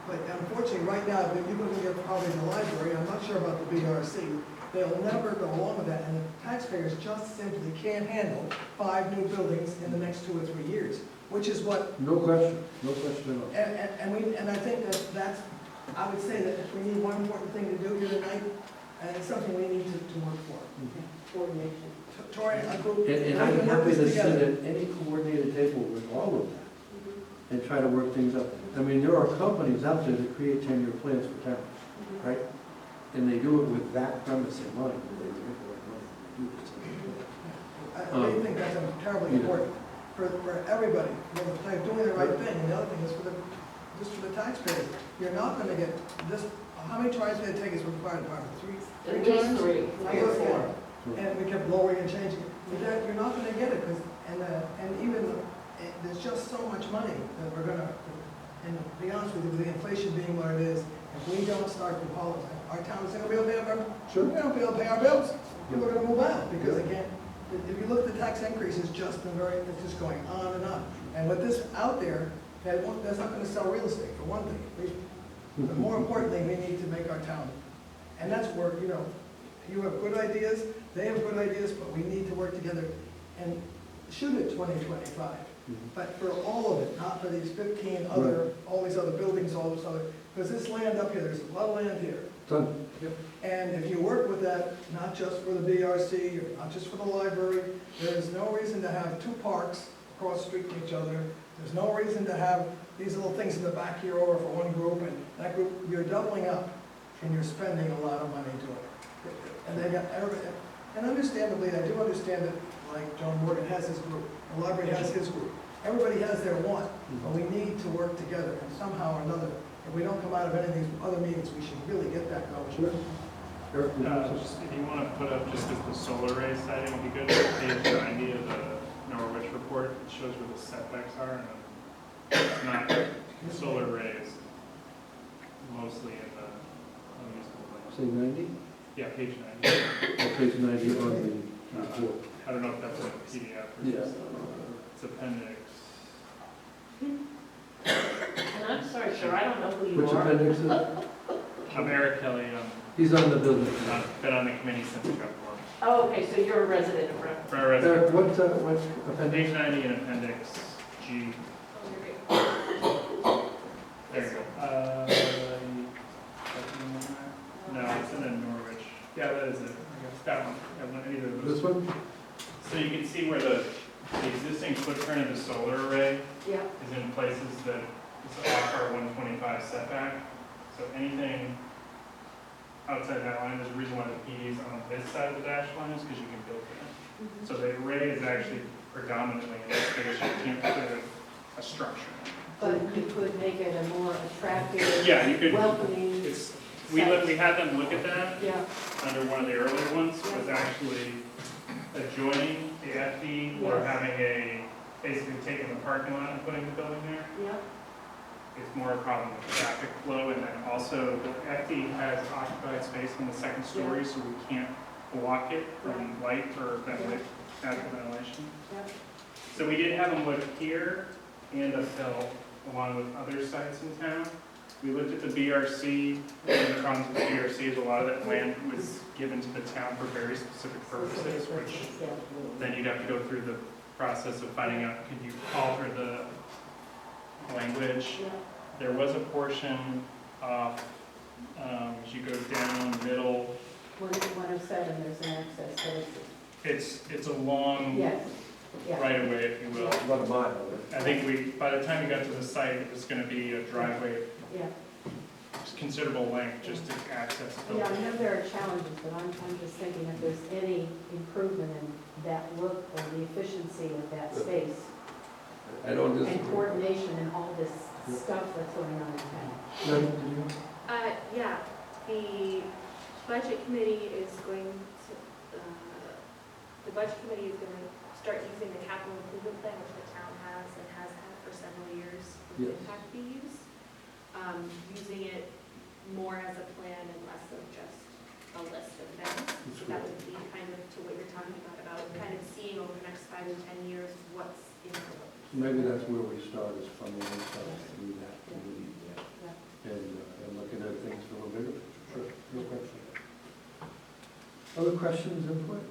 but unfortunately, right now, if you're looking at probably the library, I'm not sure about the VRC. They'll never go along with that, and the taxpayers just simply can't handle 5 new buildings in the next 2 or 3 years, which is what. No question at all. And I think that's, I would say that if we need one important thing to do here tonight, and it's something we need to work for. Coordination. Tori, a group. And I'm we can work happy this to sit together. at any coordinated table with all of that and try to work things up. I mean, there are companies out there that create 10-year plans for towns, right? And they do it with that premise in mind, that they make a lot of money to do this. I really think that's terribly Yeah. important for everybody, they're doing the right thing, and the other thing is just for the taxpayers. You're not gonna get this, how many tries did it take us with the fire department? At Three least times? 3 or 4. And we kept lowering and changing it. But that, you're not gonna get it, because, and even, there's just so much money that we're gonna, and to be honest with you, with the inflation being what it is, if we don't start to policy, our town is gonna be able to pay our, Sure. we're gonna be able to pay our bills. People are gonna move out, because again, if you look at the tax increases, just it's just going on and on. And with this out there, that's not gonna sell real estate, for one thing. But more importantly, we need to make our town, and that's where, you have good ideas, they have good ideas, but we need to work together and shoot at 2025. But for all of it, not for these 15 other, all these other buildings, all this other, because this land up here, there's a lot of land here. Done. And if you work with that, not just for the BRC, or not just for the library, there's no reason to have 2 parks across the street from each other. There's no reason to have these little things in the back here over for one group, and that group, you're doubling up, and you're spending a lot of money doing it. And they got everything. And understandably, I do understand that, like John Morgan has his group, the library has his group. Everybody has their one, but we need to work together, and somehow or another, if we don't come out of any of these other meetings, we should really get that going. Sure. Eric, would you- Just if you want to put up just as the solar array siting, it'd be good, page 90 of the Norwich report, it shows where the setbacks are, and it's not, solar arrays mostly in the municipal land. Say 90? Yeah, page 90. Or page 90 on the report. I don't know if that's a PDF or Yeah. just, it's appendix. And I'm sorry, sir, I don't know who you Which are. appendix is it? I'm Eric Kelly, He's on the building. I've been on the committee since we got formed. Oh, okay, so you're a resident of Brown. For our resident, Eric, what appendix? page 90 and appendix G. There you go. No, it's in the Norwich. Yeah, that is it. I guess that one. Either of those. This one? So you can see where the existing footprint of the solar array Yeah, is in places that is off our 125 setback. So anything outside that line, there's a reason why the PD is on this side of the dash line is because you can build it. So the array is actually predominantly in this space. You can't put a structure. but you could make it a more attractive, Yeah, you could. welcoming, It's, we had them look at that. yeah, Under one of the earlier ones was actually adjoining the FD or Yes. having basically taking the parking lot and putting the building there. yeah, It's more a problem with traffic flow, and then also the FD has occupied space on the second story, so we can't block it from light or natural ventilation. yeah. So we did have them look here and up hill, along with other sites in town. We looked at the BRC, and the problems with the BRC is a lot of that land was given to the town for very specific purposes, which then you'd have to go through the process of finding out, could you alter the language? Yeah. There was a portion off, as you go down middle, 107, there's an access, so it's a long yes, yeah. right of way, if you will. About a mile. I think by the time we got to the site, it was gonna be a driveway Yeah, of considerable length just to access the yeah, I building. know there are challenges, but I'm just thinking if there's any improvement in that look or the efficiency of that space I don't and disagree. coordination and all this stuff that's going on in town. No, did you? Yeah, the budget committee is going to, the budget committee is going to start using the capital improvement plan, which the town has and has had for several years with Yes. impact fees. Using it more as a plan and less of just a list of things. So that would be kind of to what you're talking about kind of seeing over the next 5 and 10 years what's in the book. Maybe that's where we start, is from the inside through that community. Yeah. And looking at things from a bigger picture. Sure, no question. Other questions, input,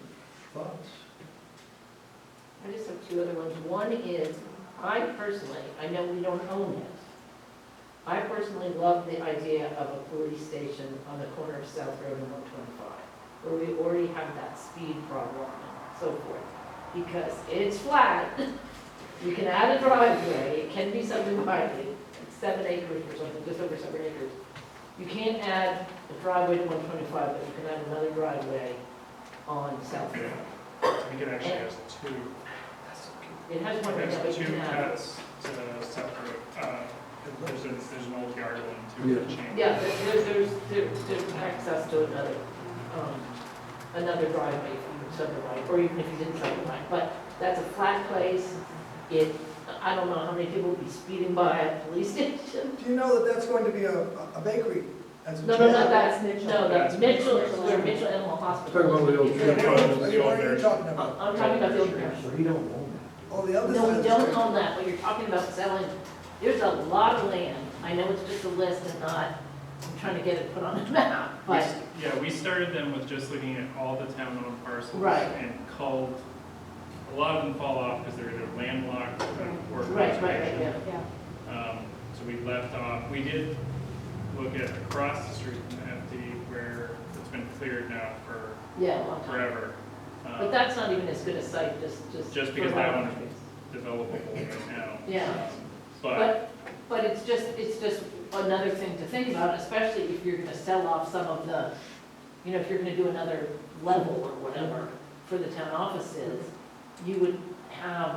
thoughts? I just have 2 other ones. One is, I personally, I know we don't own it. I personally love the idea of a police station on the corner of South Road and 125. where we already have that speed problem and so forth. Because it's flat, you can add a driveway, it can be subdivided, it's 7 acres or something, just over 7 acres. You can't add a driveway to 125, but you can add another driveway on South Road. I think it actually has two. It has one right now, It but has you two can add. cuts to South Road. There's an old yard one too, Yeah. that changed. Yeah, there's access to another driveway if you subdivide, or even if you didn't subdivide. But that's a flat place. I don't know how many people would be speeding by a police station. Do you know that that's going to be a bakery? As a No, change? that's Mitchell. No, that's Mitchell, Mitchell. where Mitchell Animal Hospital. Talking about the old is. tree farm. What are you talking about? I'm talking about the old nursery. We don't own Oh, the other No, side we of the don't street. own that, but you're talking about selling, there's a lot of land. I know it's just a list and not, I'm trying to get it put on a map, but, Yeah, we started them with just looking at all the town-owned parcels. Right. And culled, a lot of them fall off because they're either landlocked or right, conservation. yeah. Yeah. So we left off, we did look at across the street from FD where it's been cleared now for Yeah, a long time. forever. But that's not even as good a site, Just for because that land. one is developable right now. Yeah. But, But it's just another thing to think about, especially if you're gonna sell off some of the, if you're gonna do another level or whatever for the town offices, you would have,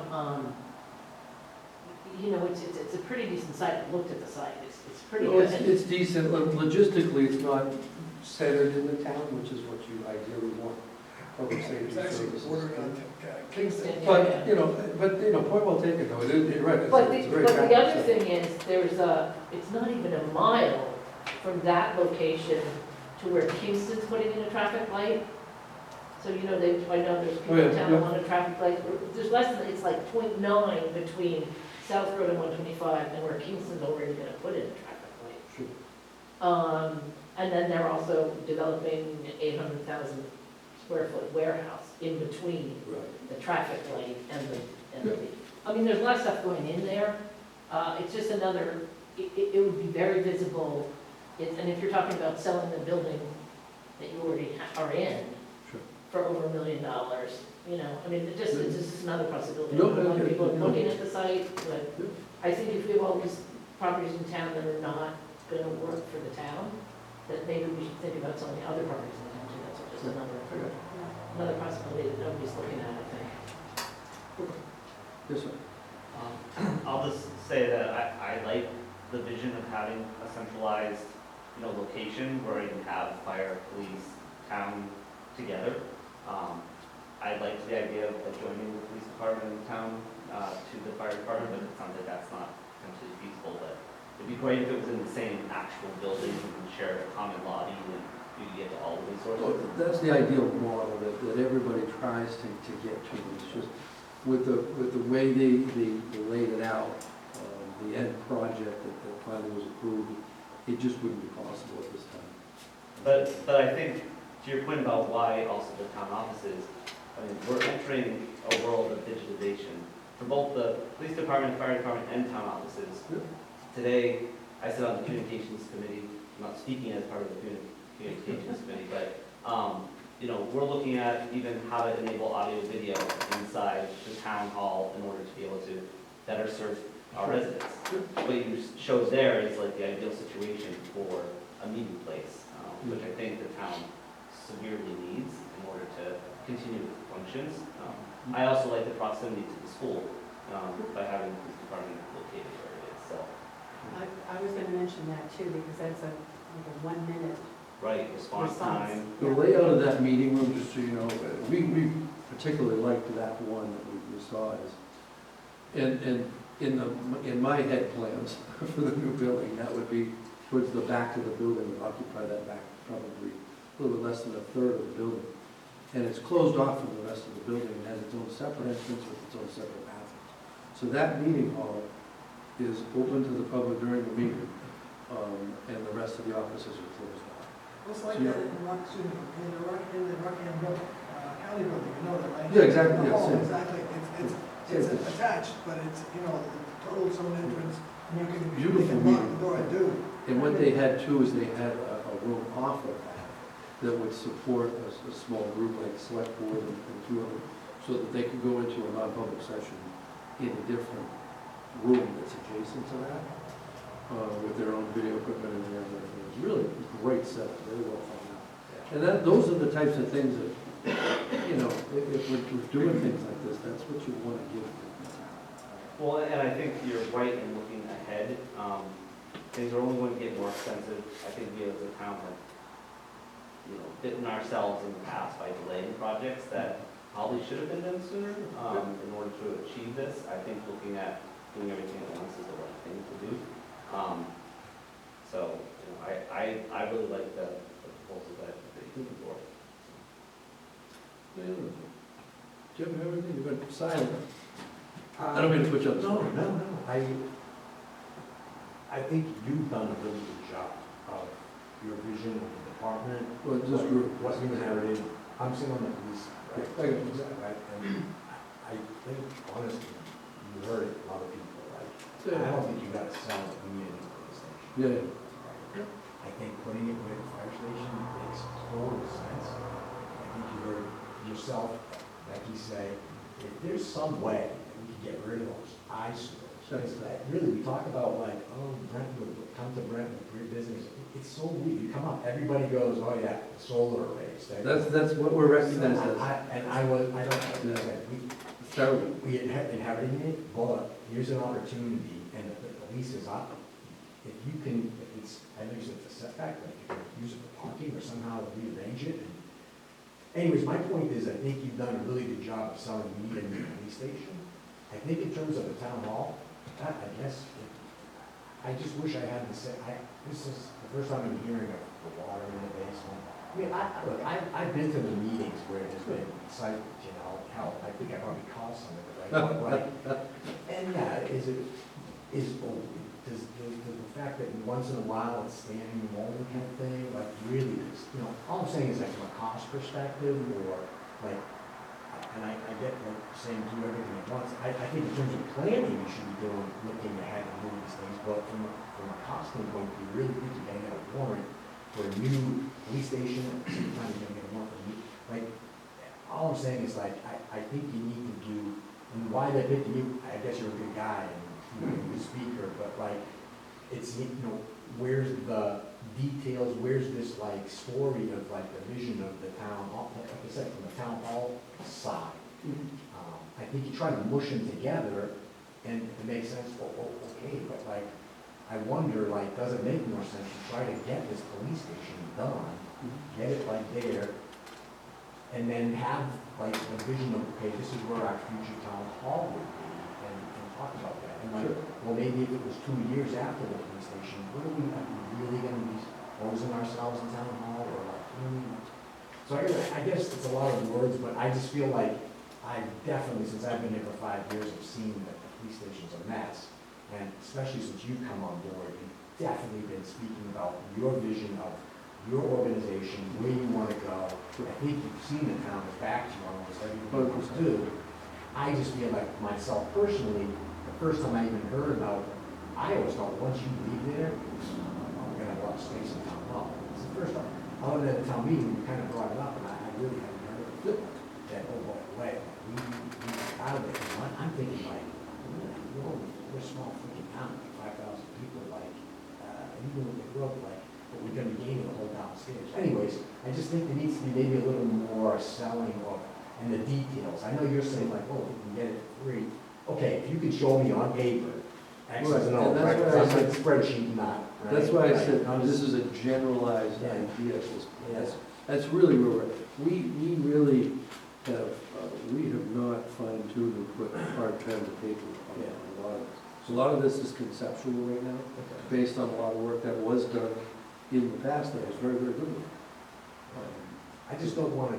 it's a pretty decent site. I looked at the site, it's pretty Well, good. it's decent, logistically, it's not centered in the town, which is what you ideally want, public safety It's actually services. bordering on Kingston. Kingston, But, yeah. point well taken, though, you're right, But it's a the, very but the attractive other site. thing is, it's not even a mile from that location to where Kingston's putting in a traffic light. So, I know there's people in town that want a traffic light, there's less than, it's like 0.9 between South Road and 125 and where Kingston's already gonna put in a traffic light. Sure. And then they're also developing an 800,000 square foot warehouse in between Right. the traffic light and I mean, there's a lot of stuff going in there. It's just another, it would be very visible. And if you're talking about selling the building that you already are in Sure. for over $1 million, I mean, it's just another possibility. No, A lot of yeah, people are yeah. looking at the site, but Yeah. I think if we have all these properties in town that are not gonna work for the town, that maybe we should think about selling other properties in the town too. That's just I got you. another possibility that nobody's looking at, I think. Yes, sir. I'll just say that I like the vision of having a centralized, location where you have fire, police, town together. I liked the idea of joining the police department in town to the fire department, but it sounds like that's not potentially feasible. But it'd be great if it was in the same actual building and share a common lobby and you could get to all the Well, resources. that's the ideal model that everybody tries to get to. It's just with the way they laid it out, the end project that finally was approved, it just wouldn't be possible at this time. But I think, to your point about why also the town offices, we're entering a world of digitization for both the police department, fire department, and town offices. Yep. Today, I sit on the communications committee. I'm not speaking as part of the communications committee, but, we're looking at even how to enable audio video inside the town hall in order to be able to better serve our residents. What you showed there is like the ideal situation for a meeting place, which I think the town severely needs in order to continue its functions. I also like the proximity to the school by having the police department located where it is. So, I was gonna mention that too, because that's like a 1 minute. right, response Response. time. The layout of that meeting room, just so you know, we particularly liked that one that we saw is, and in my head plans for the new building, that would be towards the back of the building, would occupy that back probably a little bit less than a third of the building. And it's closed off from the rest of the building and has its own separate entrance with its own separate bathroom. So that meeting hall is open to the public during the meeting, and the rest of the offices are closed off. It's like that in the Rockingham County building, you know that, right? Yeah, exactly, The yes, hall, yeah. exactly. It's attached, but it's, total its own entrance. And you Beautiful can lock meeting. the door, I do. And what they had too is they had a room off of that, that would support a small group like select board and two other, so that they could go into a non-public session in a different room that's adjacent to that, with their own video equipment and everything. It was really a great setup, very well thought out. And those are the types of things that, you know, if we're doing things like this, that's what you want to give them. Well, and I think you're right in looking ahead. Things are only going to get more expensive. I think we as a town have, you know, bitten ourselves in the past by delaying projects that probably should have been done sooner, in order to achieve this. I think looking at doing everything at once is the right thing to do. So, you know, I really like the proposal that you're looking for. Jim, everything, you've been silent. I don't mean to put you on the spot. No. I think you've done a really good job of your vision of the department. Well, this group. What you inherited. I'm sitting on the police, right? I got you. Right, and I think, honestly, you heard it, a lot of people, right? Yeah. I don't think you got to sell it, we need a new police station. Yeah, Right? I think putting it with a fire station makes total sense. I think you heard yourself, Becky, say, if there's some way that we can get rid of those eyesores, because that really, we talk about like, oh, Brentwood, come to Brentwood, great business. It's so weird. You come up, everybody goes, oh yeah, solar arrays. that's what we're recognized as. I don't, like I said, It's terrible. we inherited it, but here's an opportunity, and the lease is up. If you can, if it's, I know you said it's a setback, but if you can use it for parking or somehow rearrange it. And anyways, my point is, I think you've done a really good job of selling me a new police station. I think in terms of the town hall, I guess, I just wish I had to say, this is the first time I'm hearing of the water in the basement. I mean, look, I've been to the meetings where there's been excitement, you know, hell, I think I probably caused some of it, right? And yeah, does the fact that once in a while it's standing alone kind of thing, like really, you know, all I'm saying is like from a cost perspective, or like, and I get like saying do everything at once. I think in terms of planning, you should be doing, looking ahead and doing these things, but from a cost standpoint, you really think you're gonna get a warrant for a new police station, at the same time you're gonna get a warrant for a new, like, all I'm saying is like, I think you need to do, and why they picked you, I guess you're a good guy and you're a good speaker, but like, it's, you know, where's the details, where's this like story of like the vision of the town hall, like I said, from the town hall side. I think you try to mush them together and it makes sense, okay, but like, I wonder, like, does it make more sense to try to get this police station done, get it like there, and then have like a vision of, okay, this is where our future town hall would be, and talk about that. And like, well, maybe if it was 2 years after the police station, what are we really gonna be closing ourselves in town hall, or like, you know what I mean? So I guess it's a lot of words, but I just feel like I've definitely, since I've been here for 5 years, have seen that the police station's a mess. And especially since you've come on board, you've definitely been speaking about your vision of your organization, where you want to go. I think you've seen the town is back to you on almost everything you want to do. I just feel like myself personally, the first time I even heard about it, I always thought once you leave there, we're going to have a lot of space in town hall. It's the first time. Other than the town meeting, we kind of brought it up, and I really haven't heard of it. That, oh, by the way, we out of it. And I'm thinking like, we're a small freaking town, like 5,000 people, like, even with the growth, like, but we're gonna be gaining a whole downstairs. Anyways, I just think there needs to be maybe a little more selling of, and the details. I know you're saying like, oh, we can get it for free. Okay, if you could show me on paper, X Right, is an O, and that's right, why I it's said- like spreadsheet, not. Right? That's why I Right. said, I'm this just- is a generalized Yeah. idea at this point. Yeah. That's really where we really have, we have not fine-tuned and put hard pen to paper on a lot of this. So a lot of this is conceptual right now, based on a lot of work that was done in the past that was very, very good. I just don't want to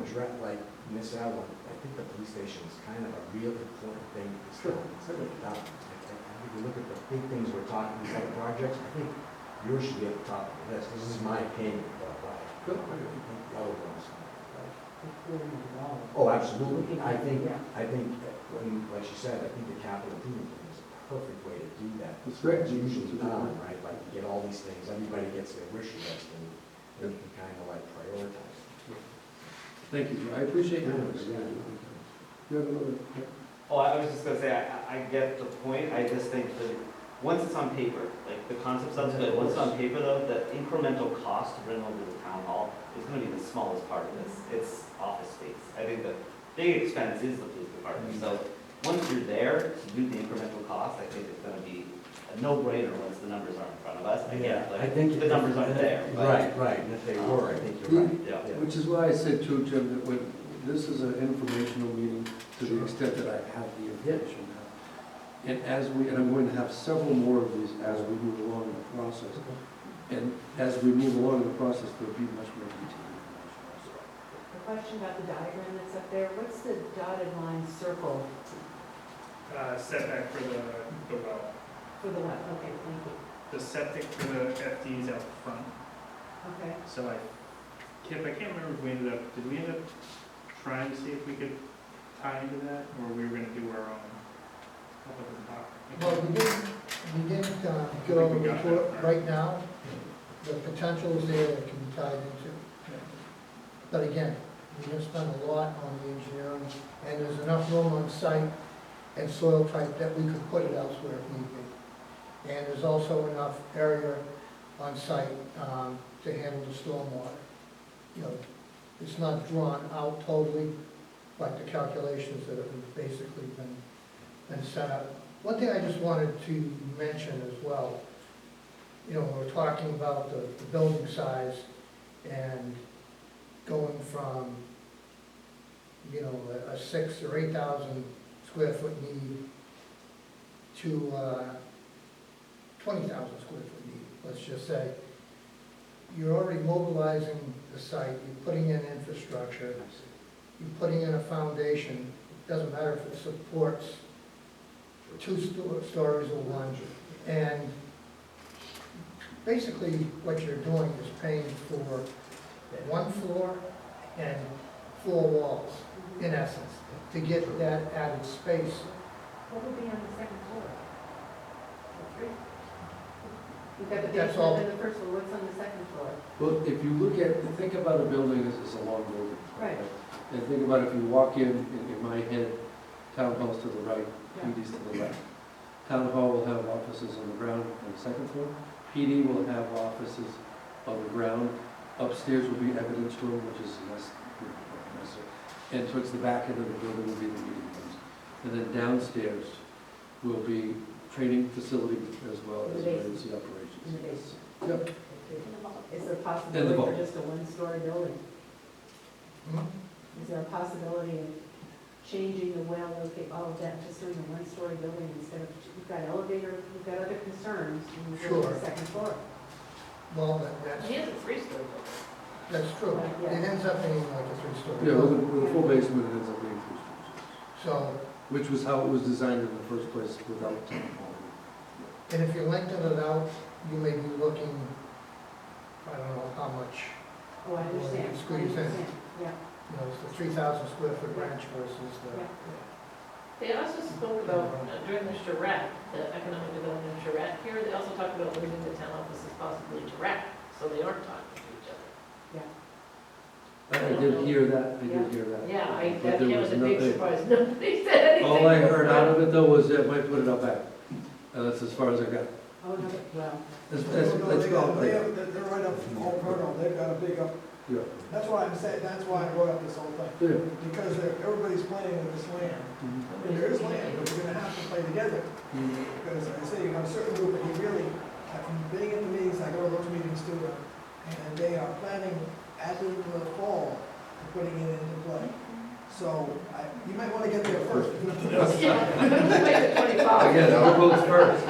miss out on, I think the police station is kind of a real important thing to this town. It's like a town. If you look at the big things we're talking, these other projects, I think yours should be at the top of the list. This is my opinion, but I think the other ones. Oh, absolutely. I think, when, like she said, I think the capital improvement plan is a perfect way to do that. It's great. It's usually done, right? Like, you get all these things, everybody gets their wish list, and then you can kind of like prioritize them. Thank you, I appreciate your Yeah, words. yeah. You have another? Oh, I was just gonna say, I get the point, I just think that, once it's on paper, like, the concept sounds good, once it's on paper though, the incremental cost to bring over to the town hall is gonna be the smallest part of this, it's office space. I think the big expense is the police department, so, once you're there to do the incremental cost, I think it's gonna be a no-brainer once the numbers are in front of us. I get, I like, think. the numbers aren't there, but. Right, and if they were, I think you're right. Yeah. Which is why I said too, Jim, that when, this is an informational meeting to the Sure. extent that I have the information now. And and I'm going to have several more of these as we move along in the process. And as we move along in the process, there'll be much more detailed information. A question about the diagram that's up there, what's the dotted line circle Setback for the well. for the what? Okay, thank you. The septic for the FD's out front. Okay. So Kip, I can't remember if we ended up, did we end up trying to see if we could tie into that, or we were gonna do our own? Up at the top? Well, we didn't get all the report right now. The potential is there that can be tied into. But again, we didn't spend a lot on the engineering, and there's enough room on site and soil type that we could put it elsewhere if need be. And there's also enough area on site to handle the stormwater. You know, it's not drawn out totally, but the calculations that have basically been set up. One thing I just wanted to mention as well, you know, we're talking about the building size and going from, you know, a 6,000 or 8,000 square foot need to 20,000 square foot need, let's just say. You're already mobilizing the site, you're putting in infrastructure, you're putting in a foundation. It doesn't matter if it supports two stories or one. And basically what you're doing is paying for one floor and 4 walls, in essence, to get that added space. What would be on the second floor? Three? You've got the That's all. basement and the first floor, what's on the second floor? Well, if you look at, think about a building as a long building. Right. And think about if you walk in my head, town hall's to the right, Yeah. PD's to the left. Town hall will have offices on the ground on the second floor. PD will have offices on the ground. Upstairs will be evidence room, which is less necessary. And towards the back end of the building will be the meeting rooms. And then downstairs will be training facility as well as emergency operations. In the basement? Yep. Is there a And the possibility vault. for just a one-story building? Hmm? Is there a possibility of changing the well, okay, all of that, just doing a one-story building instead of, we've got elevator, we've got other concerns in the Sure. second floor? Well, He has a 3-story building. that's true. Yeah. It ends up being like a 3-story Yeah, building. with a full basement, it ends up being 3 stories. So, Which was how it was designed in the first place without town hall. and if you lengthen it out, you may be looking, I don't know how much, Oh, I understand. I Squeeze in. understand. Yeah, you know, it's the 3,000 square foot ranch versus the. Yeah. They also spoke about, during the charrette, the economic development charrette here, they also talked about moving the town offices possibly to rack, so they aren't talking to each other. I did hear that, I did hear that. Yeah, But that there came was as a big nothing- surprise, nobody said anything. All I heard out of it though was that might put it up back. And that's as far as I got. oh, no, well, Let's They go. they're right up Old Colonel, they've got a big up, Yeah. that's why I'm saying, that's why I brought up this whole thing. Yeah. Because everybody's playing with this land. Mhm. And there is land, but you're gonna have to play together. Mhm. Because like I say, you have a certain group, and you really, from being at the meetings, I go to those meetings too, and they are planning as of the fall, putting it into play. So, you might wanna get there first. if nothing else. Make it 25. Again, our votes first.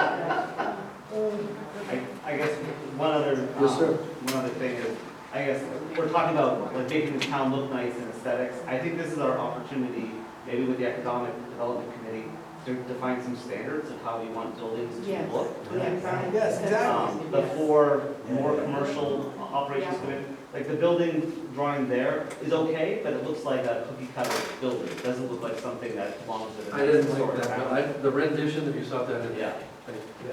I guess one other, Yes, sir. one other thing is, I guess, we're talking about like making the town look nice and aesthetics. I think this is our opportunity, maybe with the Economic Development Committee, to define some standards of how we want buildings yes. to look. Yes, exactly. The 4 more commercial operations Yeah. committee, like the building drawing there is okay, but it looks like a cookie cutter building. It doesn't look like something that belongs to the. I didn't like historic that, town. but the rendition that you saw that in, Yeah.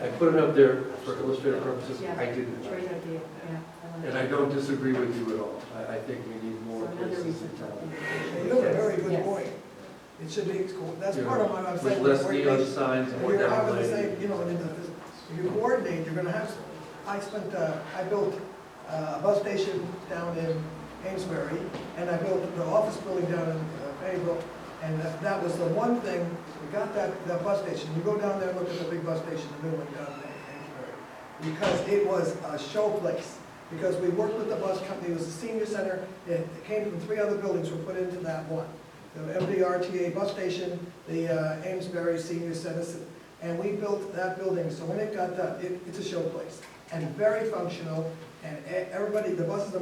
I put it up there for illustrative purposes. Yeah. I didn't. Great idea, yeah, I And I don't disagree with you at all. I think we need So more another places reason in for town. You have a very good Yes. point. It should be, that's You part know, of what I'm With saying. less neon coordination. signs, If more you're having the downlighting. same, you know, if you coordinate, you're gonna have, I built a bus station down in Amesbury, and I built the office building down in Fayetteville, and that was the one thing, we got that bus station, you go down there and look at the big bus station, the new one down in Amesbury, because it was a show place, because we worked with the bus company, it was a senior center, it came from 3 other buildings, were put into that one. The MDRTA bus station, the Amesbury Senior Center, and we built that building, so when it got done, it's a show place, and very functional, and everybody, the buses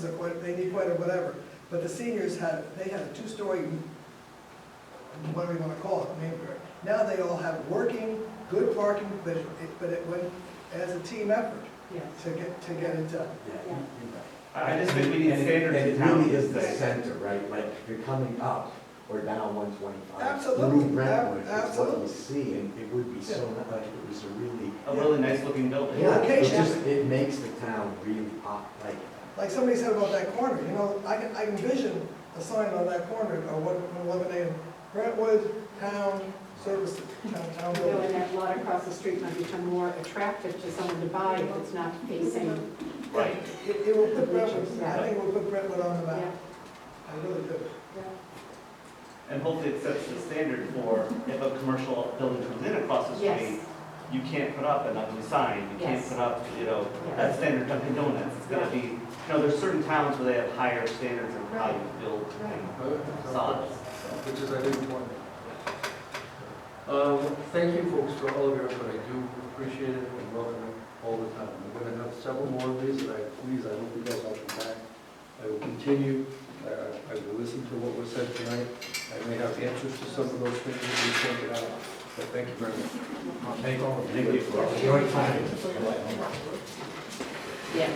are quite, they need quite a whatever, but the seniors had a 2-story, whatever you wanna call it, Amesbury. Now they all have working, good parking, but it went as a team effort Yes. to get it done. Yeah, Yeah. you're right. I just think we need And it- standards in And town. it really is the that say- center, right? Like, if you're coming up or down 125. Absolutely, Through Brentwood, it's what absolutely. you see, and it would be so, like, it was a really, A really nice looking building. yeah, it Location. just, it makes the town really pop, like, Like somebody said about that corner, you know, I can envision a sign on that corner, or what, 11A, Brentwood Town Service, town You know, building. and that lot across the street might become more attractive to someone to buy if it's not facing, Right. It will put Brentwood, I think it will put Brentwood on the yeah. map, I really do. And hopefully it sets the standard for if a commercial building comes in across the Yes. street, you can't put up an ugly sign, you can't Yes. put up, Yeah. that standard Dunkin' Donuts. It's gonna be, there's certain towns where they have higher standards of how you build facades. Which is, I think, important. Thank you, folks, for all of your effort. I do appreciate it and welcome it all the time. We're going to have several more of these, and I hope you guys all come back. I will continue. I will listen to what was said tonight. I may have answers to some of those things that we pointed out, but thank you very much. thank Thank you. your time. Yeah.